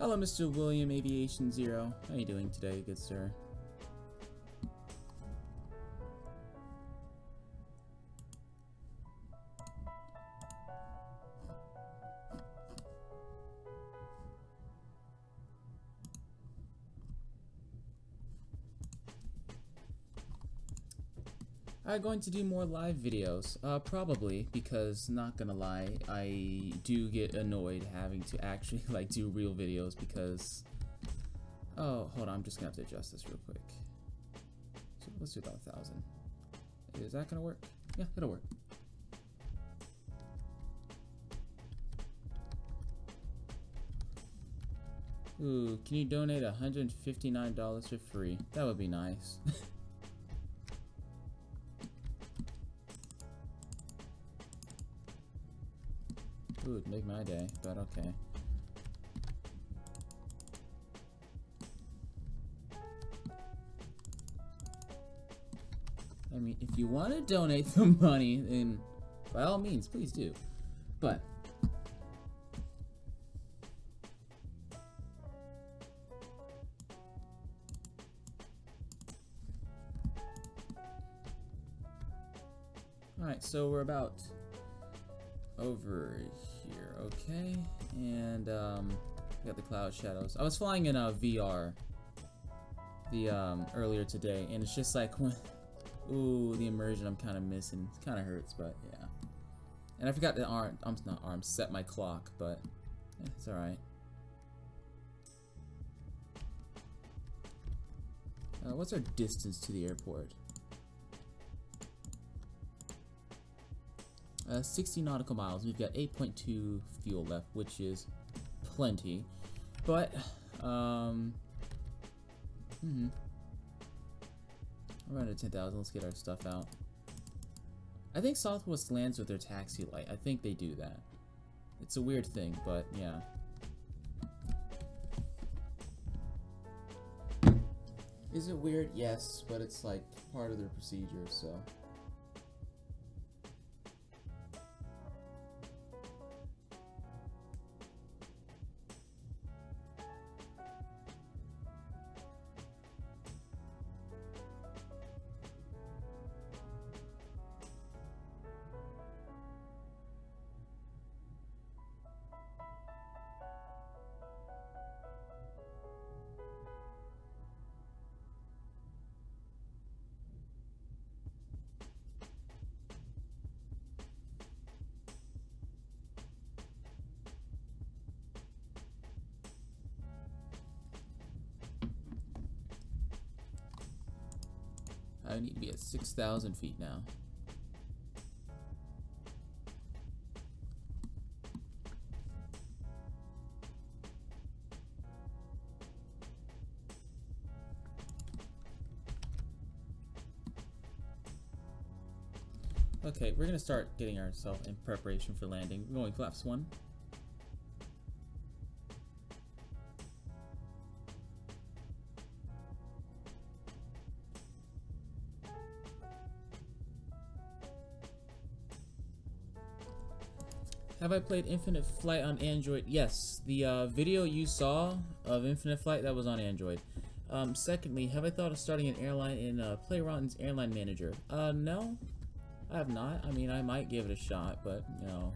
Hello, Mr. William Aviation Zero. How are you doing today, good sir? I'm going to do more live videos, probably, because not gonna lie, I do get annoyed having to actually like do real videos because, oh, hold on, I'm just gonna have to adjust this real quick. So let's do about 1,000. Is that gonna work? Yeah, it'll work. Ooh, can you donate $159 for free? That would be nice. Ooh, it'd make my day, but okay. I mean, if you want to donate the money, then by all means, please do. But alright, so we're about over here, okay, and we got the cloud shadows. I was flying in a VR earlier today, and it's just like when, ooh, the immersion I'm kind of missing. It kind of hurts, but yeah. And I forgot to set my clock, but yeah, it's all right. What's our distance to the airport? 60 nautical miles. We've got 8.2 fuel left, which is plenty. But around at 10,000. Let's get our stuff out. I think Southwest lands with their taxi light. I think they do that. It's a weird thing, but yeah. Is it weird? Yes, but it's like part of their procedure, so. I need to be at 6,000 feet now. Okay, we're gonna start getting ourselves in preparation for landing. We're going flaps 1. Have I played Infinite Flight on Android? Yes, the video you saw of Infinite Flight, that was on Android. Secondly, have I thought of starting an airline in PlayRotten's Airline Manager? No, I have not. I mean, I might give it a shot, but no.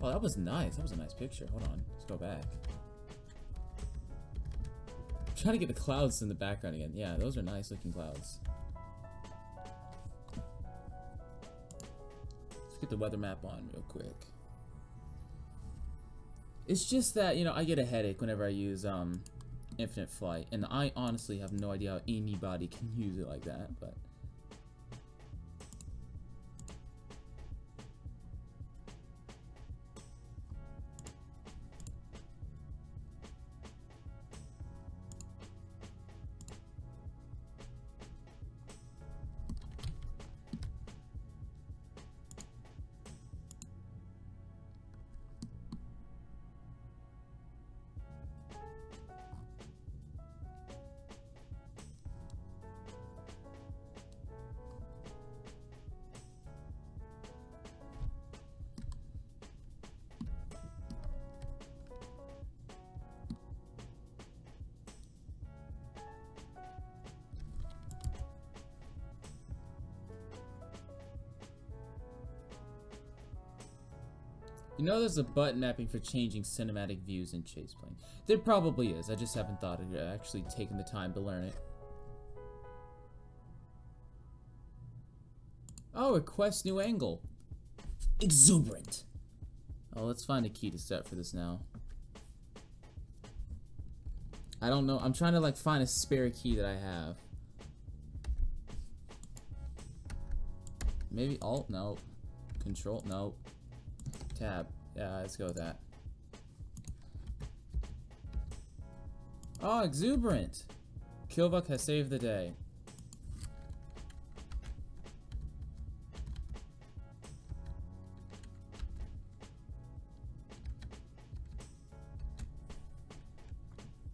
Oh, that was nice. That was a nice picture. Hold on, let's go back. I'm trying to get the clouds in the background again. Yeah, those are nice looking clouds. Get the weather map on real quick. It's just that, you know, I get a headache whenever I use Infinite Flight, and I honestly have no idea how anybody can use it like that, but You know there's a button mapping for changing cinematic views in Chase Plane. There probably is, I just haven't thought of it, actually taken the time to learn it. Oh, request new angle. Exuberant. Oh, let's find a key to set for this now. I don't know, I'm trying to like find a spare key that I have. Maybe Alt? No. Control? No. Tab. Yeah, let's go with that. Oh, exuberant! Kilbuck has saved the day.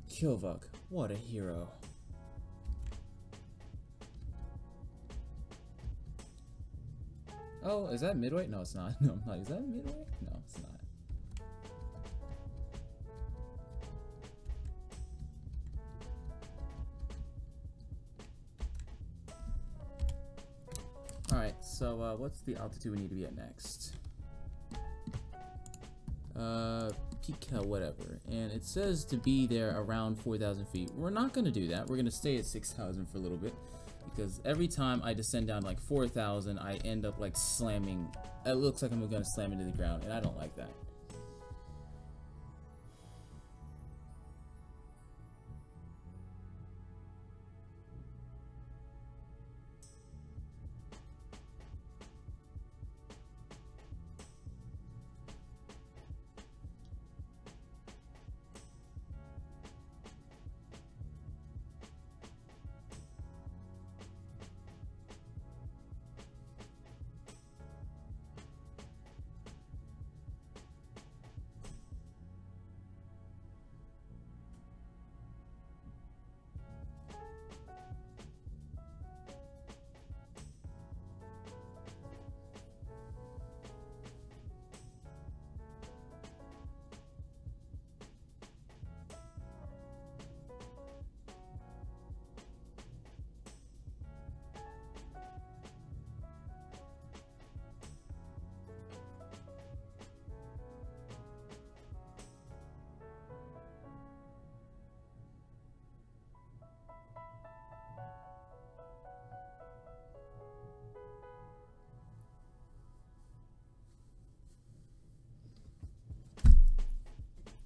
Kilbuck, what a hero. Oh, is that midway? No, it's not. No, I'm not. Is that midway? No, it's not. Alright, so what's the altitude we need to be at next? Peak, whatever. And it says to be there around 4,000 feet. We're not going to do that. We're going to stay at 6,000 for a little bit. Because every time I descend down like 4,000, I end up like slamming. It looks like I'm going to slam into the ground, and I don't like that.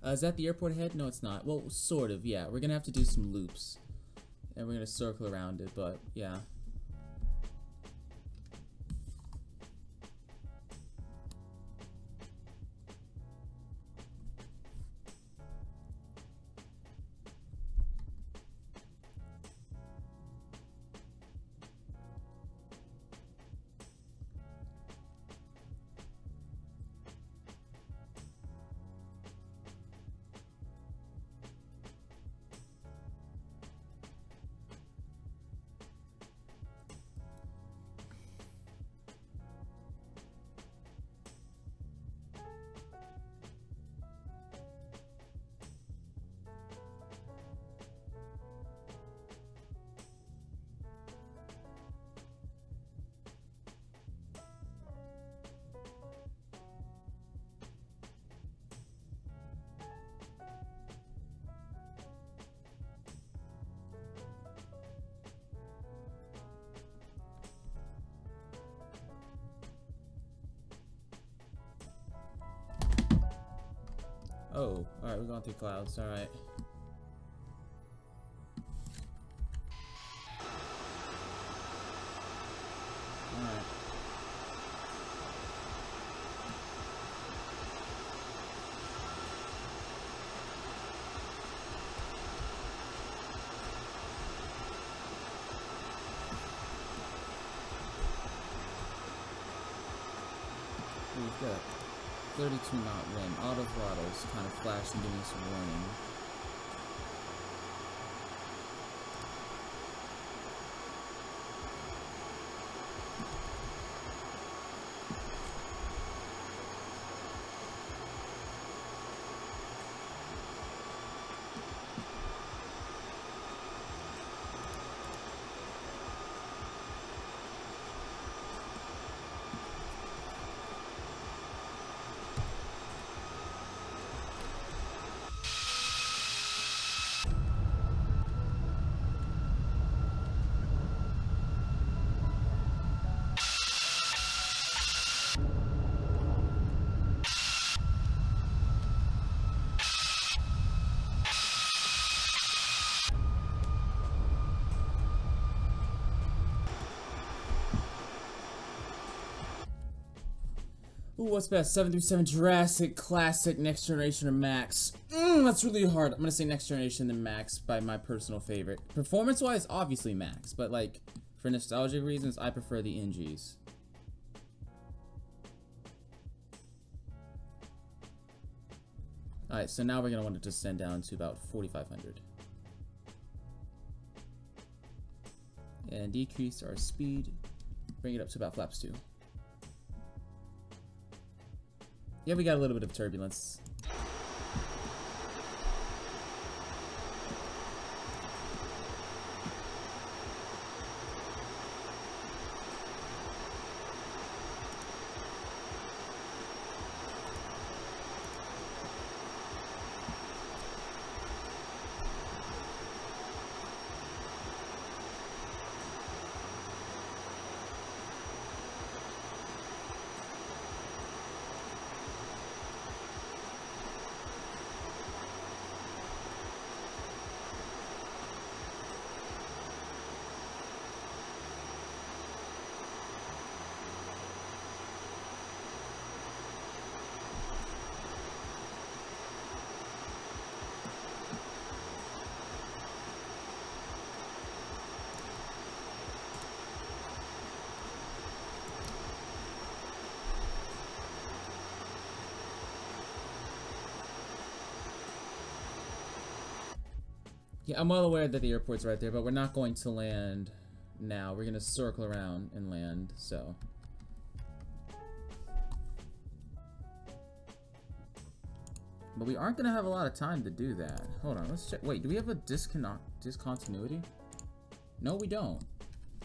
Is that the airport ahead? No, it's not. Well, sort of, yeah. We're gonna have to do some loops. And we're gonna circle around it, but yeah. Oh, alright, we're going through clouds, alright. Alright. We've got 32 knot wind. Auto throttles kind of flashing, giving us a warning. Ooh, what's best? 737 Jurassic, Classic, Next Generation, or Max? That's really hard. I'm gonna say Next Generation then Max by my personal favorite. Performance-wise, obviously Max, but like, for nostalgic reasons, I prefer the NGs. Alright, so now we're gonna want to descend down to about 4,500. And decrease our speed. Bring it up to about flaps 2. Yeah, we got a little bit of turbulence. Yeah, I'm well aware that the airport's right there, but we're not going to land now. We're going to circle around and land, so. But we aren't going to have a lot of time to do that. Hold on, let's check. Wait, do we have a discontinuity? No, we don't.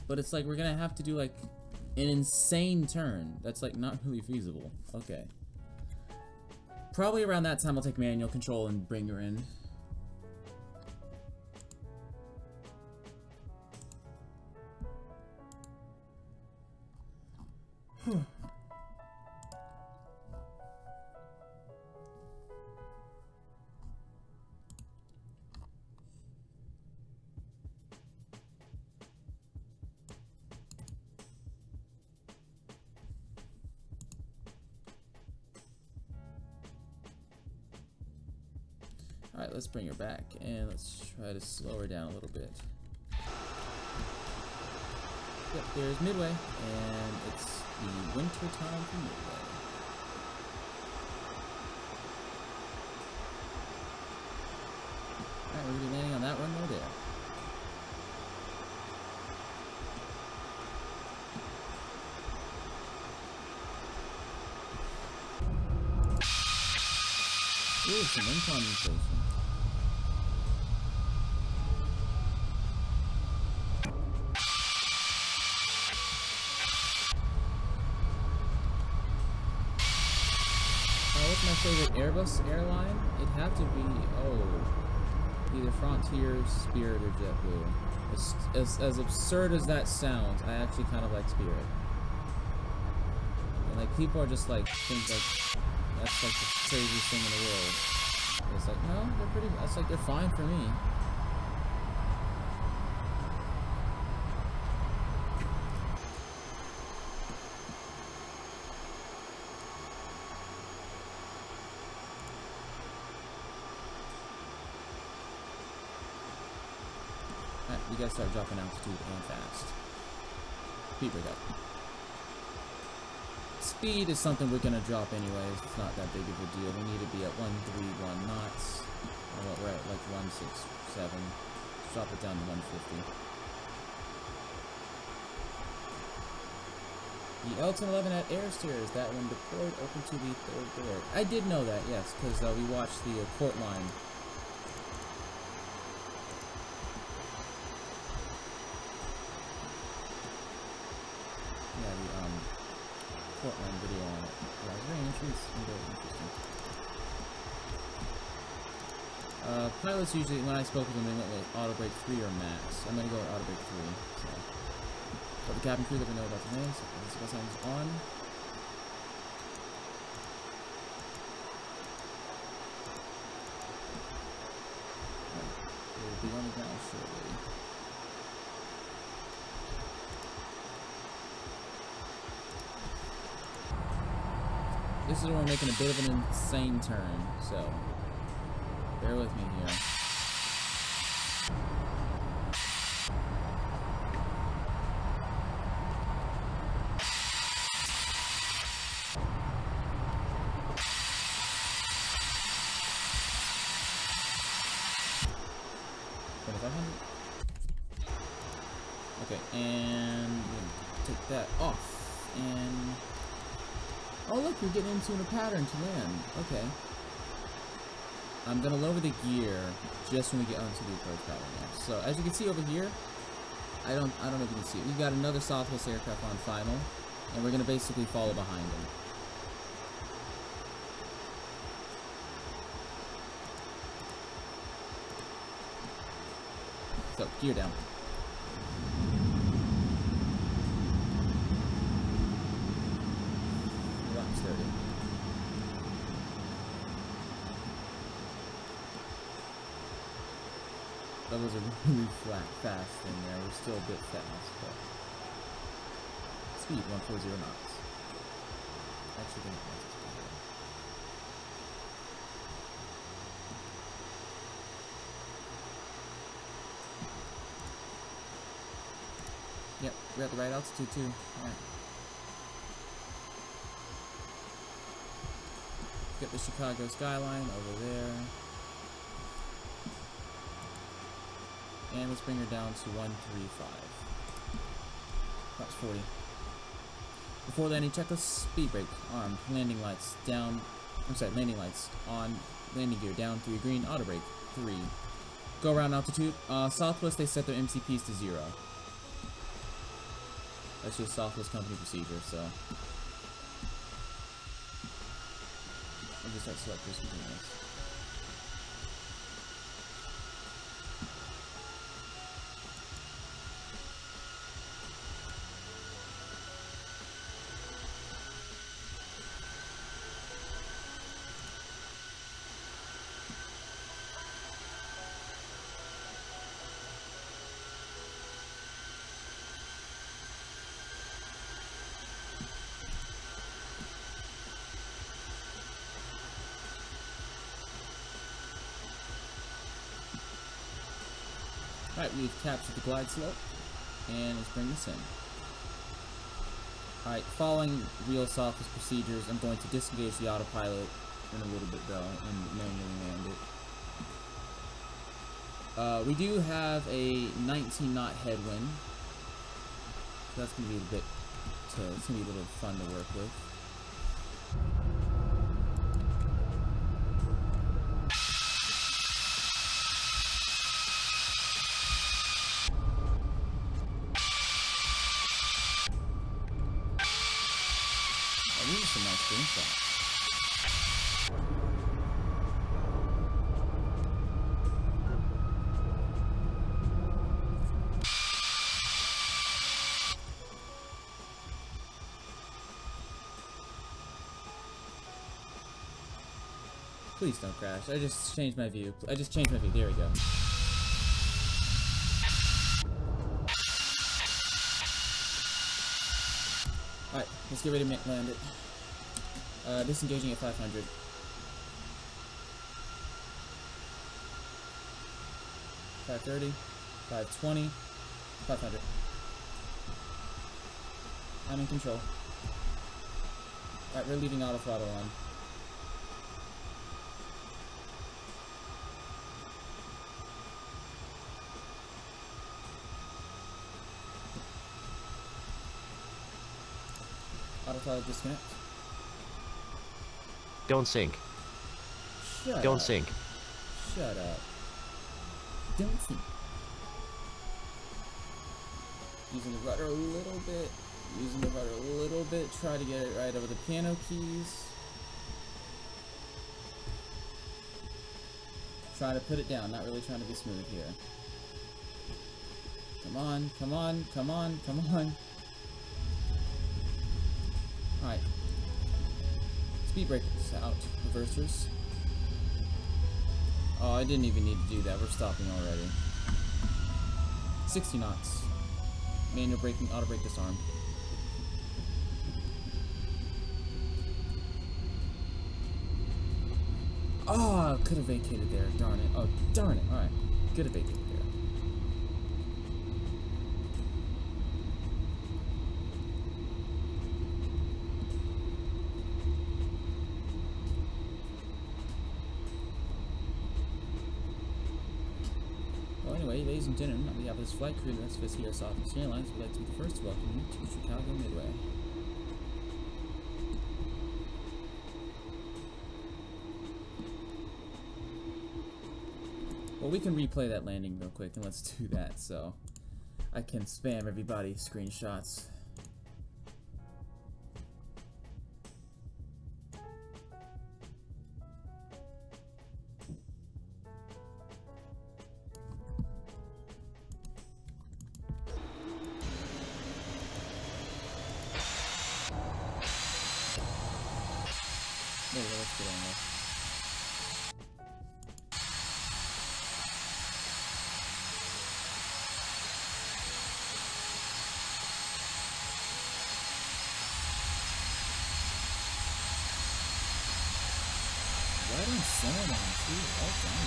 But it's like we're going to have to do like an insane turn. That's like not really feasible. Okay. Probably around that time I'll take manual control and bring her in. Alright, let's bring her back and let's try to slow her down a little bit. Yep, there's Midway, and it's the winter time for Midway. Alright, we're going to be landing on that runway there. Ooh, some wind condensation. What's my favorite Airbus airline? It'd have to be, either Frontier, Spirit, or JetBlue. As absurd as that sounds, I actually kind of like Spirit. And like, people are just like, think like, that's like the craziest thing in the world. It's like, no, they're pretty, that's like, they're fine for me. Alright, you gotta start dropping altitude and fast. Speed break up. Speed is something we're gonna drop anyways. It's not that big of a deal. We need to be at 131 knots. Oh, we're at like 167. Let's drop it down to 150. The L-1011 at Air Steers, that one deployed, open to the third door. I did know that, yes, because we watched the court line. Yeah, the court line video on it. Yeah, it's very interesting. Pilots usually, when I spoke with them, they went with auto brake 3 or max. I'm gonna go with auto brake 3. So. But the cabin crew that we know about the land, so this bus sounds on. We'll be on the ground shortly. This is where we're making a bit of an insane turn, so bear with me here. Okay, and take that off. And oh look, you're getting into a pattern to land. Okay. I'm gonna lower the gear just when we get onto the approach pattern now. So as you can see over here, I don't know if you can see it. We've got another Southwest aircraft on final, and we're gonna basically follow behind him. So gear down. That was a really fast thing there. We're still a bit fast, but speed 140 knots. Actually, don't want to speed here. Yep, we're at the right altitude too. Alright. Get the Chicago skyline over there. And let's bring her down to 135. That's 40. Before landing, checklist, speed brake, armed, landing lights down. I'm sorry, landing lights on, landing gear down, 3 green, auto brake, 3. Go around altitude. Southwest, they set their MCPs to 0. That's just Southwest company procedure, so. I'll just start selectors between this. Alright, we've captured the glide slope, and let's bring this in. Alright, following real Southwest procedures, I'm going to disengage the autopilot in a little bit though, and manually land it. We do have a 19 knot headwind, so that's going to be a bit, it's going to be a little fun to work with. These are some nice screenshots. Please don't crash. I just changed my view. There we go. Alright, let's get ready to land it. Disengaging at 500. $530, $520, $500. I'm in control. Alright, we're leaving auto throttle on. Auto throttle disconnect. Don't sink. Don't sink. Shut up. Don't sink. Using the rudder a little bit. Using the rudder a little bit. Try to get it right over the piano keys. Try to put it down. Not really trying to be smooth here. Come on, come on, come on, come on. Alright. Speed breakers out. Reversers. Oh, I didn't even need to do that. We're stopping already. 60 knots. Manual braking, auto brake disarmed. Oh, I could have vacated there. Darn it. Oh, darn it. Alright. Could have vacated there. Well, anyway, ladies and gentlemen, on behalf of this flight crew that's with here at Southwest Airlines, we'd like to be the first to welcome you to Chicago Midway. Well, we can replay that landing real quick, and let's do that so I can spam everybody screenshots. There we go, let's get on there. Right on center line too. Well done.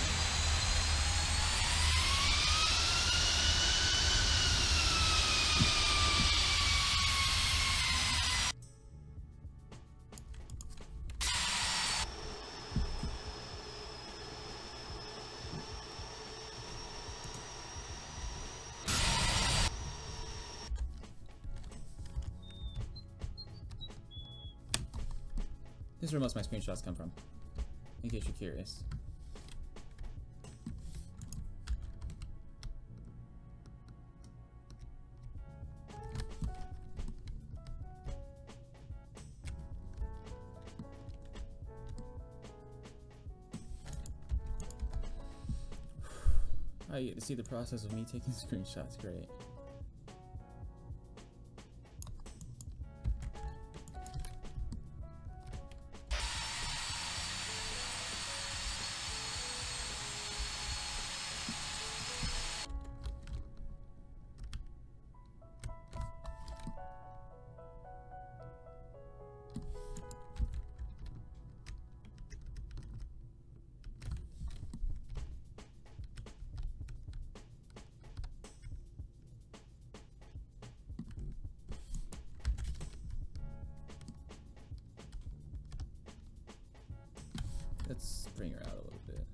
This is where most of my screenshots come from, in case you're curious. I get to see the process of me taking screenshots. Great. Let's bring her out a little bit.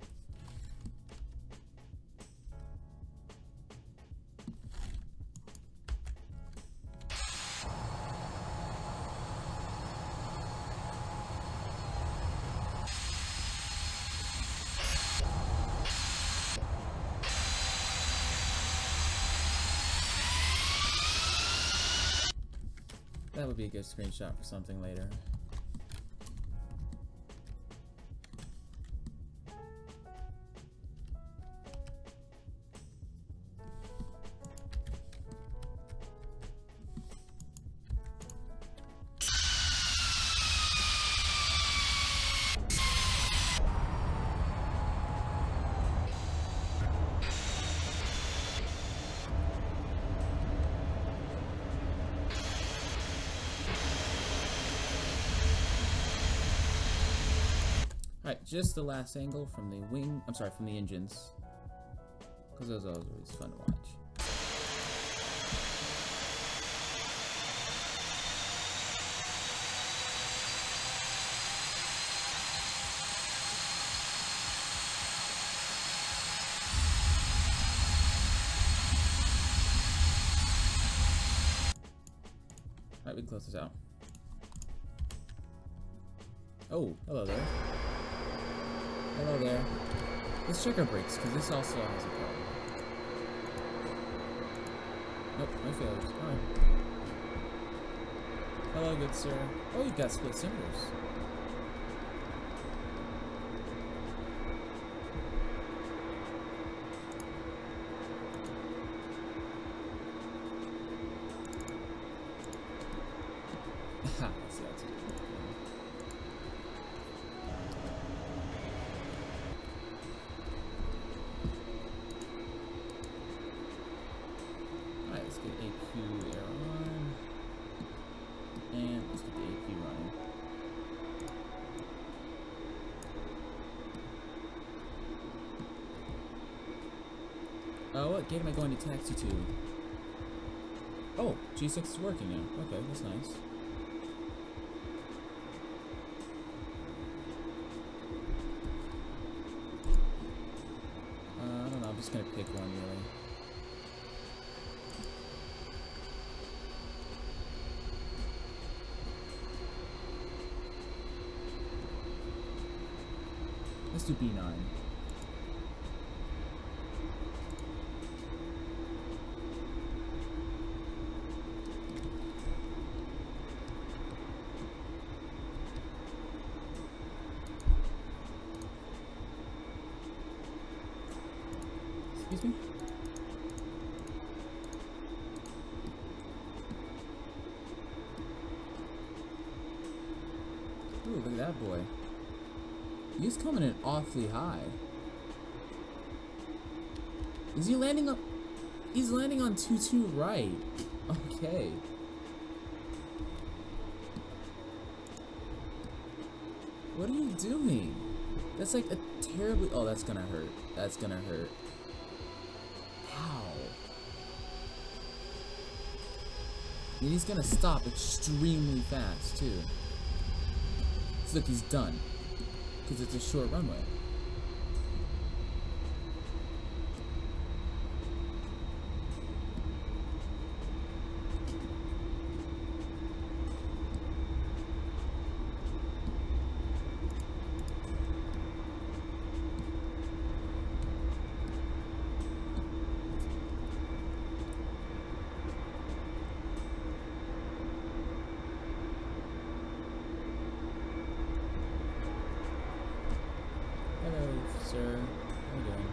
That would be a good screenshot for something later. Alright, just the last angle from the wing, I'm sorry, from the engines. Because those are always fun to watch. Alright, we can close this out. Oh, hello there. Hello there. Let's check our brakes, because this also has a problem. Nope, no failures. Alright. Hello, good sir. Oh, you've got split cylinders. Ha, let's see how it's doing. Let's get AQ air on, and let's get the AQ running. What gate am I going to taxi to? Oh, G6 is working now. Okay, that's nice. I don't know, I'm just gonna pick one, really. Let's do B9. Excuse me? Ooh, look at that boy. He's coming in awfully high. Is he landing on... He's landing on 2-2 right. Okay. What are you doing? That's like a terribly... Oh, that's gonna hurt. That's gonna hurt. How? And he's gonna stop extremely fast, too. So look, he's done. Because it's a short runway. Sir, how you doing?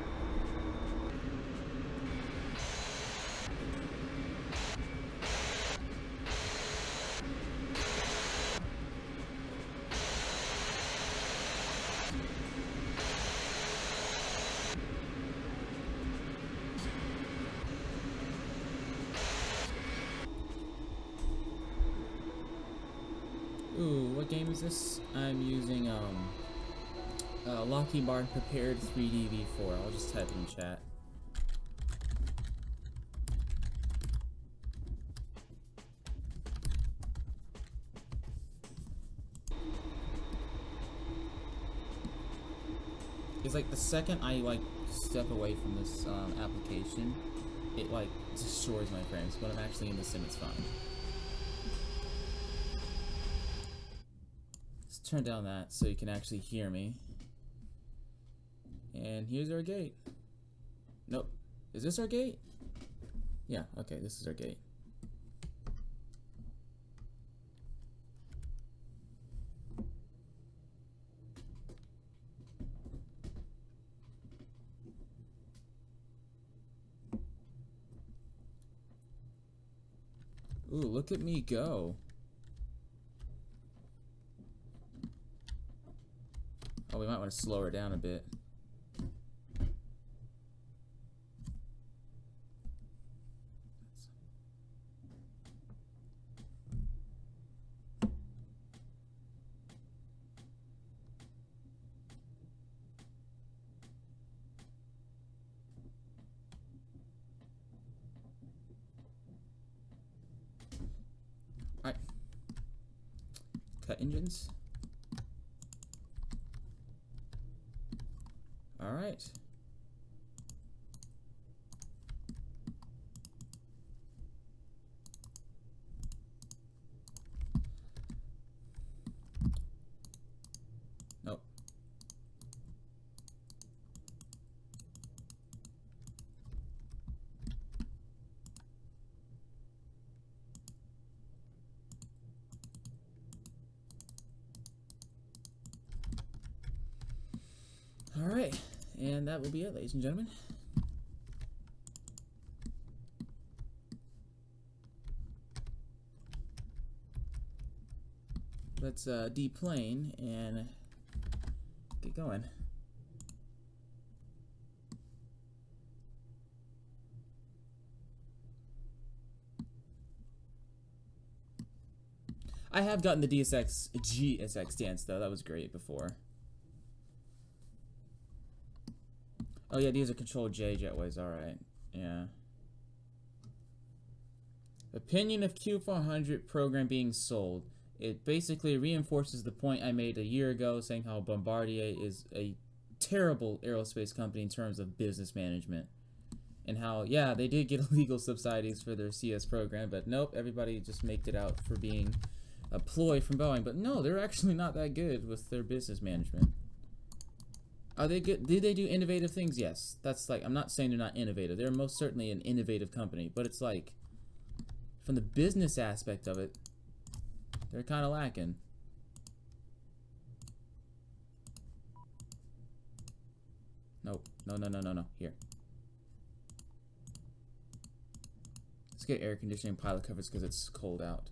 Ooh, what game is this? I'm using Lockheed Martin Prepared 3D V4. I'll just type it in chat. It's like the second I like step away from this application, it like destroys my frames. When I'm actually in the sim, it's fine. Let's turn down that so you can actually hear me. And here's our gate. Nope. Is this our gate? Yeah, okay, this is our gate. Ooh, look at me go. Oh, we might want to slow her down a bit. Alright. Cut engines. Alright. Nope. Alright, and that will be it, ladies and gentlemen. Let's deplane and get going. I have gotten the GSX stance though, that was great before. Oh yeah, these are control J jetways, alright. Yeah. Opinion of Q400 program being sold. It basically reinforces the point I made a year ago saying how Bombardier is a terrible aerospace company in terms of business management. And how, yeah, they did get illegal subsidies for their CS program, but nope, everybody just maked it out for being a ploy from Boeing. But no, they're actually not that good with their business management. Are they good? Do they do innovative things? Yes. That's like, I'm not saying they're not innovative. They're most certainly an innovative company, but it's like, from the business aspect of it, they're kind of lacking. Nope. No, no, no, no, no. Here. Let's get air conditioning pilot covers because it's cold out.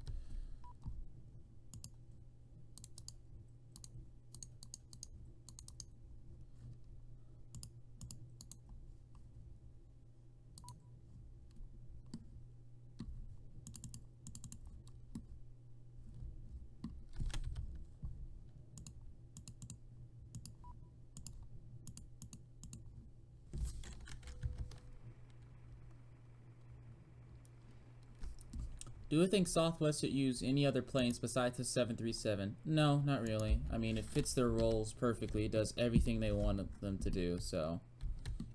Do you think Southwest should use any other planes besides the 737? No, not really. I mean, it fits their roles perfectly. It does everything they want them to do, so...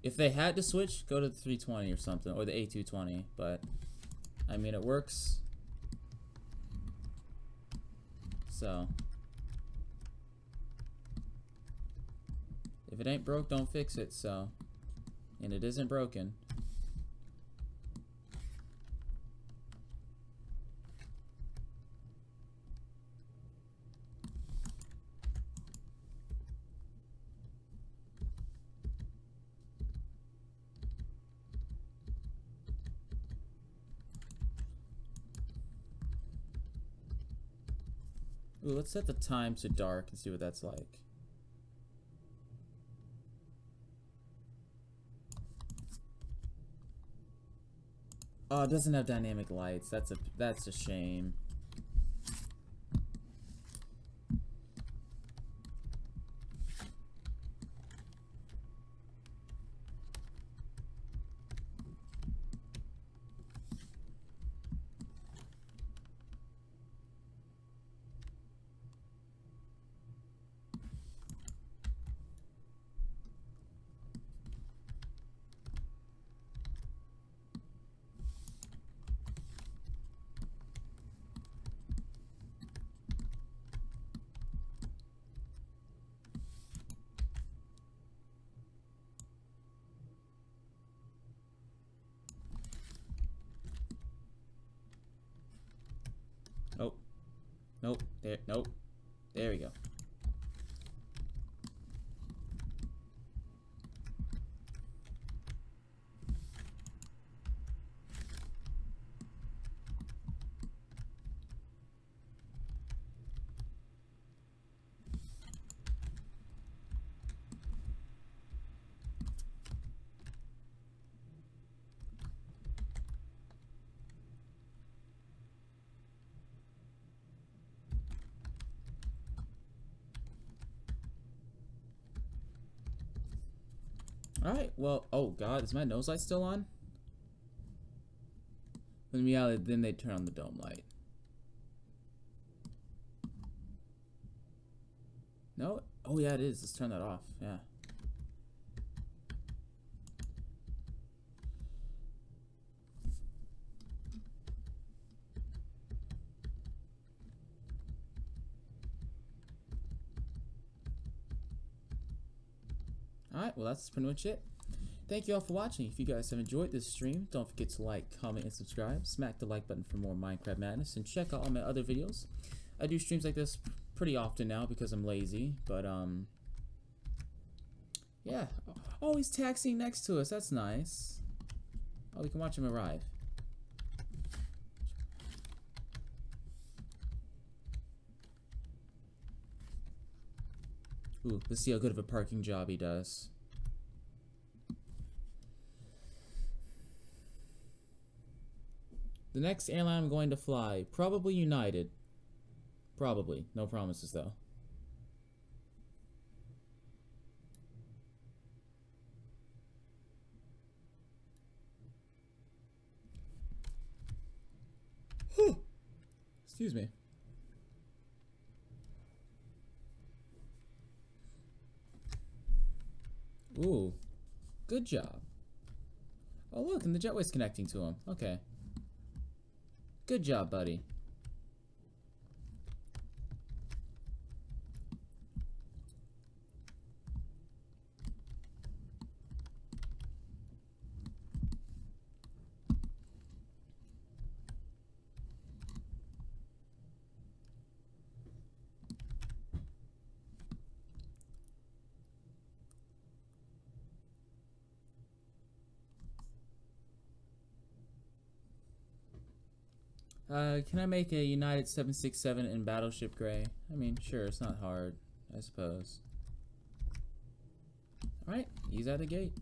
If they had to switch, go to the 320 or something, or the A220, but... I mean, it works. So... If it ain't broke, don't fix it, so... And it isn't broken. Ooh, let's set the time to dark and see what that's like. Oh, it doesn't have dynamic lights. That's a shame. Nope. Nope. There. Nope. There we go. Alright, well, oh god, is my nose light still on? Then they turn on the dome light. No? Oh yeah, it is. Let's turn that off. Yeah. Alright, well that's pretty much it. Thank you all for watching. If you guys have enjoyed this stream, don't forget to like, comment, and subscribe. Smack the like button for more Minecraft madness, and check out all my other videos. I do streams like this pretty often now because I'm lazy, but yeah. Oh, he's taxiing next to us. That's nice. Oh, we can watch him arrive. Ooh, let's see how good of a parking job he does. The next airline I'm going to fly, probably United. Probably. No promises, though. Excuse me. Ooh, good job. Oh look, and the jetway's connecting to him. Okay. Good job, buddy. Can I make a United 767 in Battleship Gray? I mean, sure, it's not hard, I suppose. Alright, ease out the gate.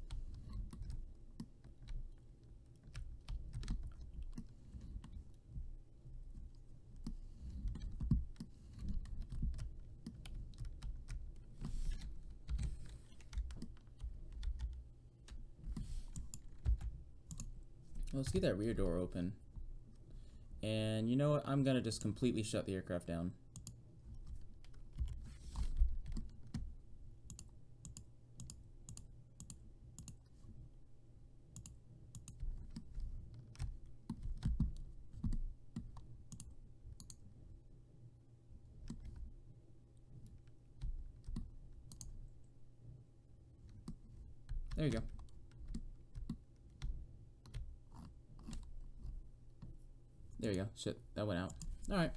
Let's get that rear door open. And you know what? I'm gonna just completely shut the aircraft down. There you go. There you go. Shit, that went out. Alright.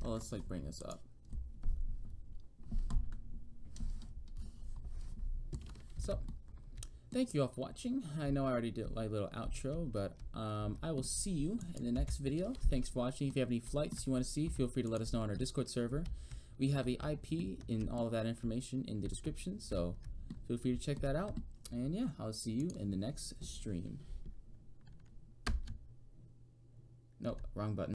Well, let's like bring this up. So, thank you all for watching. I know I already did my little outro, but I will see you in the next video. Thanks for watching. If you have any flights you want to see, feel free to let us know on our Discord server. We have the IP and all of that information in the description, so feel free to check that out. And yeah, I'll see you in the next stream. Nope, wrong button.